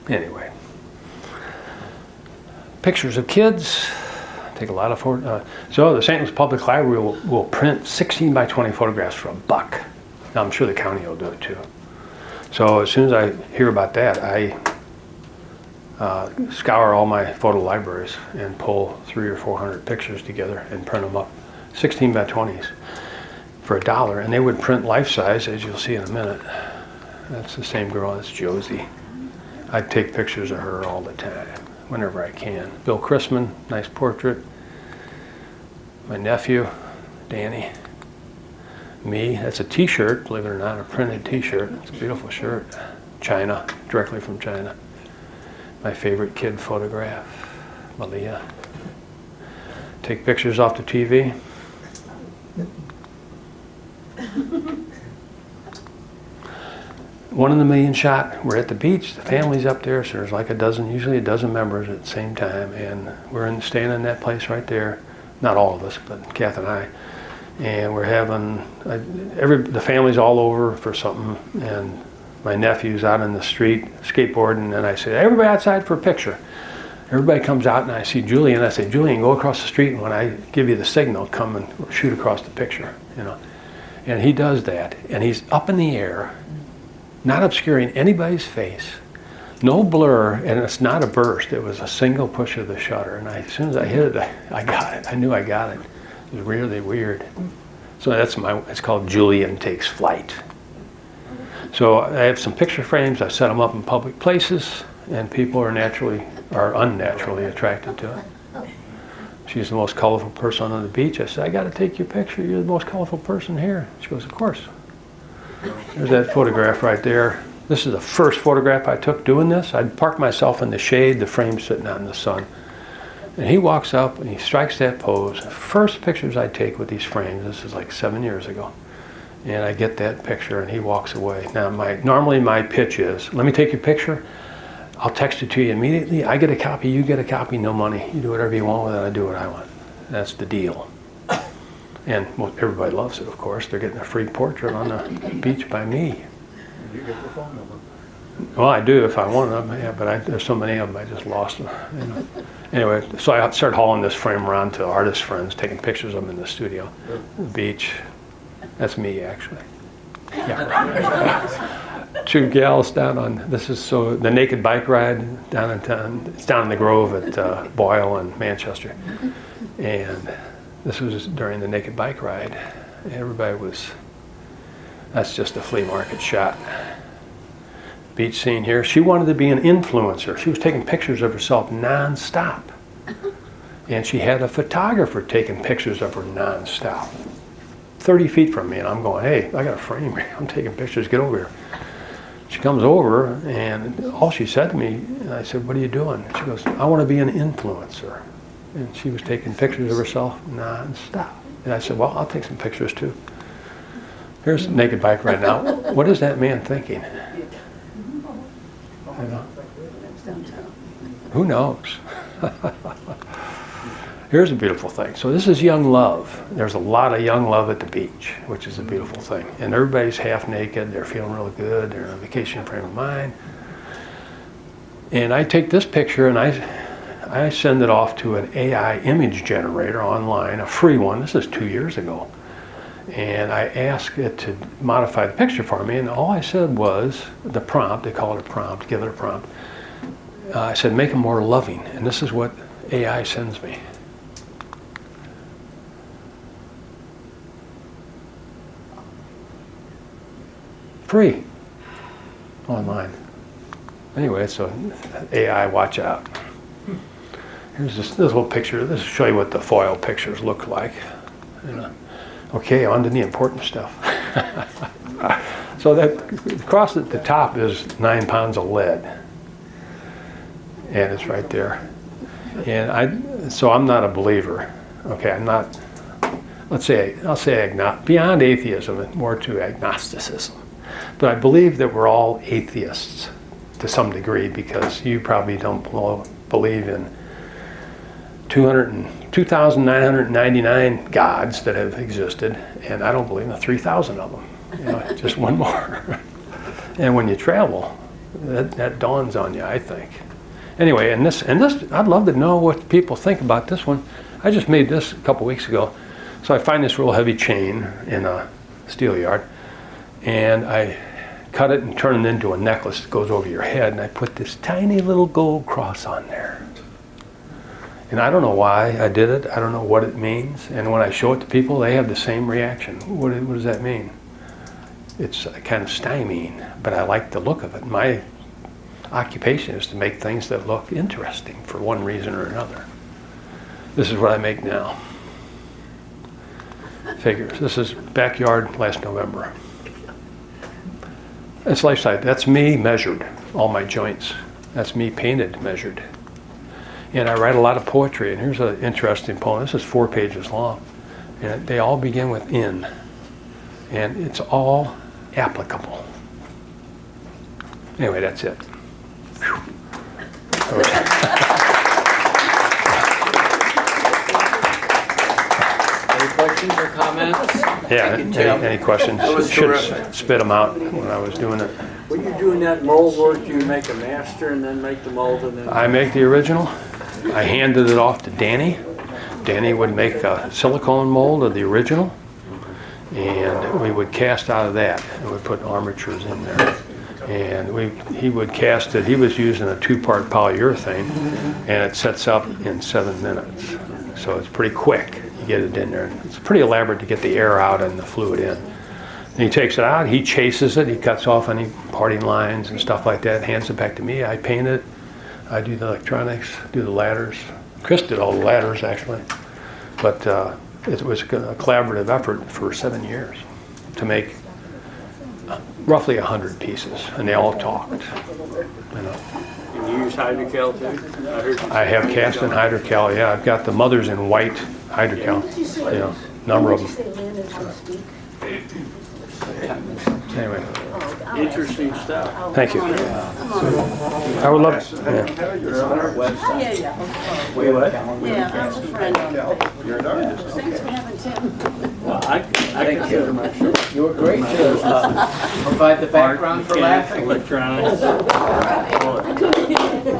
Anyway, pictures of kids. Take a lot of photos. So the St. Louis Public Library will print 16 by 20 photographs for $1. Now I'm sure the county will do it too. So as soon as I hear about that, I scour all my photo libraries and pull 300 or 400 pictures together and print them up, 16 by 20s for $1. And they would print life size, as you'll see in a minute. That's the same girl. That's Josie. I take pictures of her all the time, whenever I can. Bill Chrisman, nice portrait. My nephew, Danny. Me, that's a t-shirt, believe it or not, a printed t-shirt. It's a beautiful shirt. China, directly from China. My favorite kid photograph, Malia. Take pictures off the TV. One in a million shot. We're at the beach. The family's up there, so there's like usually a dozen members at the same time, and we're staying in that place right there. Not all of us, but Kath and I. And we're having the family's all over for something, and my nephew's out in the street skateboarding, and I say, "Everybody outside for a picture." Everybody comes out, and I see Julian. I say, "Julian, go across the street, and when I give you the signal, come and shoot across the picture." You know, and he does that, and he's up in the air, not obscuring anybody's face, no blur, and it's not a burst. It was a single push of the shutter, and as soon as I hit it, I got it. I knew I got it. It was really weird. So it's called Julian Takes Flight. So I have some picture frames. I set them up in public places, and people are unnaturally attracted to it. She's the most colorful person on the beach. I said, "I got to take your picture. You're the most colorful person here." She goes, "Of course." There's that photograph right there. This is the first photograph I took doing this. I'd parked myself in the shade, the frame sitting out in the sun. And he walks up and he strikes that pose. First pictures I take with these frames, this is like 7 years ago. And I get that picture and he walks away. Now normally my pitch is, "Let me take your picture. I'll text it to you immediately. I get a copy, you get a copy, no money. You do whatever you want with it, I do what I want." That's the deal. And everybody loves it, of course. They're getting a free portrait on the beach by me. Did you get the phone number? Well, I do if I want them, yeah, but there's so many of them, I just lost them. You know. Anyway, so I started hauling this frame around to artist friends, taking pictures of them in the studio, the beach. That's me, actually. Yeah. 2 gals down on, the naked bike ride down in town. It's down in the Grove at Boyle and Manchester. And this was during the naked bike ride. Everybody that's just a flea market shot. Beach scene here. She wanted to be an influencer. She was taking pictures of herself nonstop. And she had a photographer taking pictures of her nonstop. 30 feet from me, and I'm going, hey, I got a frame here. I'm taking pictures, get over here. She comes over, and all she said to me, and I said, what are you doing? She goes, I want to be an influencer. And she was taking pictures of herself nonstop. And I said, well, I'll take some pictures too. Here's naked bike right now. What is that man thinking? You know? Who knows? Here's a beautiful thing. So this is young love. There's a lot of young love at the beach, which is a beautiful thing. And everybody's half naked. They're feeling really good. They're in a vacation frame of mind. And I take this picture and I send it off to an AI image generator online, a free one. This is 2 years ago. And I asked it to modify the picture for me, and all I said was the prompt. They call it a prompt, give it a prompt. I said, make them more loving, and this is what AI sends me. Free, online. Anyway, so AI, watch out. Here's this little picture. This will show you what the foil pictures look like. You know. Okay, on to the important stuff. So that across at the top is 9 pounds of lead, and it's right there. And so I'm not a believer. Okay, I'm not. I'll say beyond atheism, more to agnosticism. But I believe that we're all atheists to some degree, because you probably don't believe in 2,999 gods that have existed, and I don't believe in 3,000 of them. You know, just one more. And when you travel, that dawns on you, I think. Anyway, and this, I'd love to know what people think about this one. I just made this a couple weeks ago. So I find this real heavy chain in a steel yard, and I cut it and turn it into a necklace that goes over your head, and I put this tiny little gold cross on there. And I don't know why I did it. I don't know what it means. And when I show it to people, they have the same reaction. What does that mean? It's kind of stymieing, but I like the look of it. My occupation is to make things that look interesting for one reason or another. This is what I make now. Figures. This is backyard last November. It's life size. That's me measured, all my joints. That's me painted, measured. And I write a lot of poetry, and here's an interesting poem. This is 4 pages long. And they all begin with in. And it's all applicable. Anyway, that's it. Any questions or comments? Yeah, any questions? That was Should terrific. spit them out when I was doing it. When you're doing that mold work, do you make a master and then make the mold and then? I make the original. I handed it off to Danny. Danny would make a silicone mold of the original, and we would cast out of that, and we put armatures in there. And he would cast it. He was using a 2-part polyurethane, and it sets up in 7 minutes. So it's pretty quick. You get it in there. It's pretty elaborate to get the air out and the fluid in. And he takes it out, he chases it, he cuts off any parting lines and stuff like that, hands it back to me. I paint it, I do the electronics, do the ladders. Chris did all the ladders, actually. But it was a collaborative effort for 7 years to make roughly 100 pieces, and they all talked. You know. And you use hydrocal too? I have cast in hydrocal, yeah. I've got the mothers in white hydrocal, you know, number of them. Anyway. Interesting stuff. Thank you. I would love to. Yeah. Yeah. Wait, what? Yeah, I'm a friend on Facebook. You're an artist. Thanks for having Tim. Well, I consider myself You were great to provide the background for laughing. Electronics.